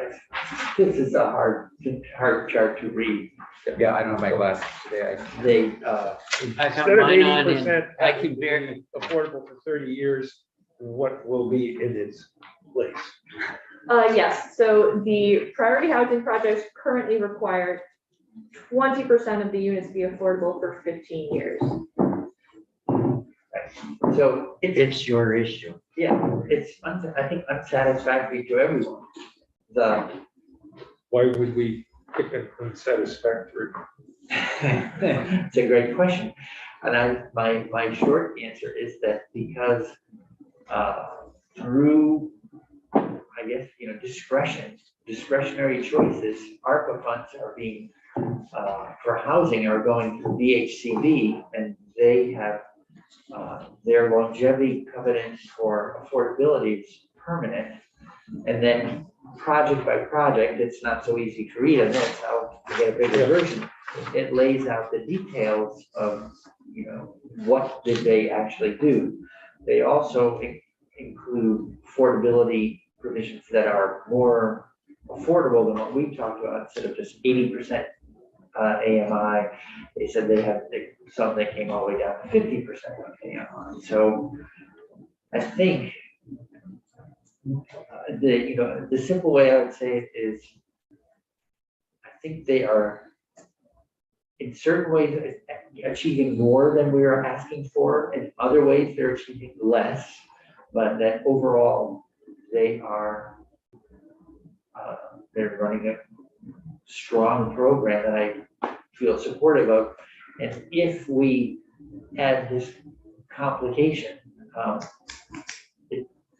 this is a hard chart to read. Yeah, I don't have my glasses today. They, I Instead have of mine on and 80%, I can bear, affordable for 30 years, what will be in its place? Yes, so the priority housing projects currently require 20% of the units be affordable for 15 years. So It's your issue. yeah, I think unsatisfactory to everyone. Why would we pick an unsatisfactory? It's a great question. And my short answer is that because through, I guess, discretionary choices, ARPA funds are being, for housing are going through DHCD, and they have their longevity covenants for affordability is permanent. And then project by project, it's not so easy to read, and that's how to get a bigger version. It lays out the details of, what did they actually do. They also include affordability provisions that are more affordable than what we talked about. Instead of just 80% AMI, they said they have some that came all the way down to 50% AMI. So I think the simple way I would say it is, I think they are in certain ways achieving more than we are asking for. In other ways, they're achieving less, but that overall they are they're running a strong program that I feel supportive of. And if we add this complication,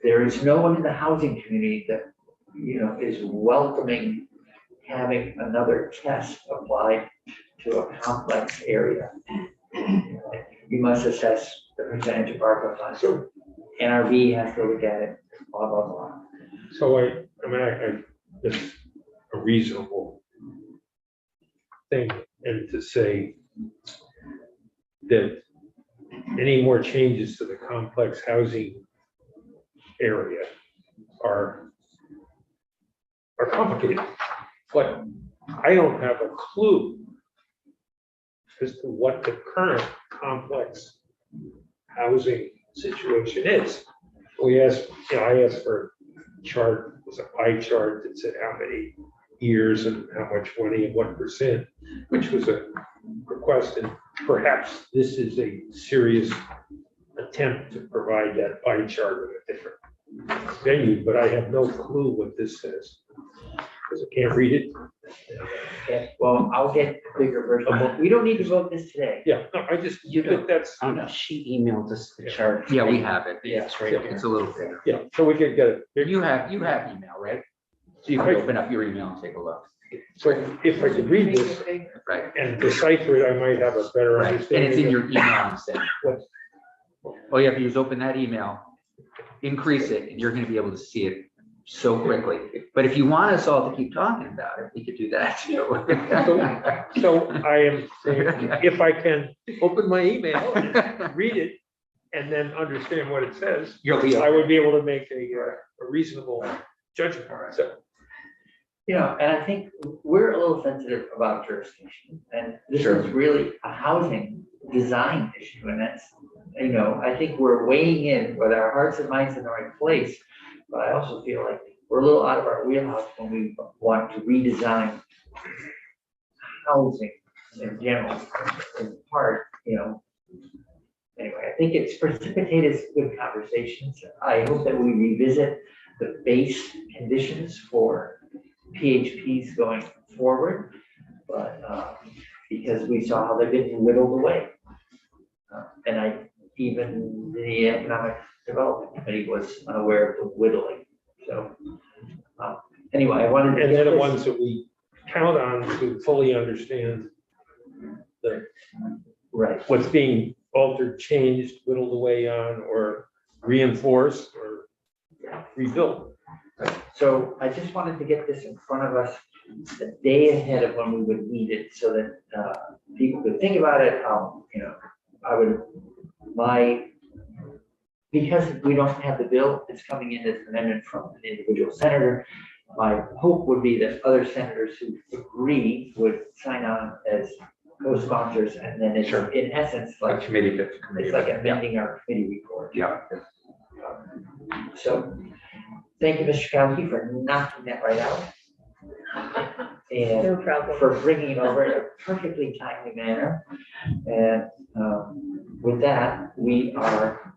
there is no one in the housing community that is welcoming having another test applied to a complex area. You must assess the percentage of ARPA funds. So NRV has to look at it, blah, blah, blah. So I it's a reasonable thing, and to say that any more changes to the complex housing area are complicated, but I don't have a clue as to what the current complex housing situation is. I asked for a chart, it was a pie chart that said how many years and how much money and what percent, which was a request, and perhaps this is a serious attempt to provide that pie chart with a different venue, but I have no clue what this says, because I can't read it. Okay, well, I'll get a bigger version. We don't need to vote this today. Yeah, no, I just, that's, She emailed us the chart. Yeah, we have it. Yeah, it's right there. It's a little bigger. yeah, so we could get it. You have email, right? So you can open up your email and take a look. So if I could read this Right. and decipher it, I might have a better Right. And understanding. it's in of your email instead. what- All you have to do is open that email, increase it, and you're gonna be able to see it so quickly. But if you want us all to keep talking about it, we could do that too. So I am saying, if I can open my email and read it and then understand what it says, You'll be, I would be able to make a reasonable judgment. So, And I think we're a little sensitive about jurisdiction, and this Sure. is really a housing design issue, and that's, I think we're weighing in with our hearts and minds in the right place, but I also feel like we're a little out of our wheelhouse when we want to redesign housing in general, in part, Anyway, I think it's precipitated good conversations. I hope that we revisit the base conditions for PHPs going forward, but because we saw how they've been whittled away. And even the Economic Development Committee was unaware of the whittling. So anyway, I wanted to. and get they're the this- ones that we count on to fully understand Right. what's being altered, changed, whittled away on, or reinforced, or rebuilt. So I just wanted to get this in front of us a day ahead of when we would need it, so that people could think about it. Because we don't have the bill, it's coming in as an amendment from an individual senator. My hope would be that other senators who agree would sign on as co-sponsors, and then it's in essence a like, committee to it's like amending our committee report. Yeah. So Thank you, Mr. Kowski, for knocking that right out. And No problem. for bringing it over in a perfectly timely manner. And with that, we are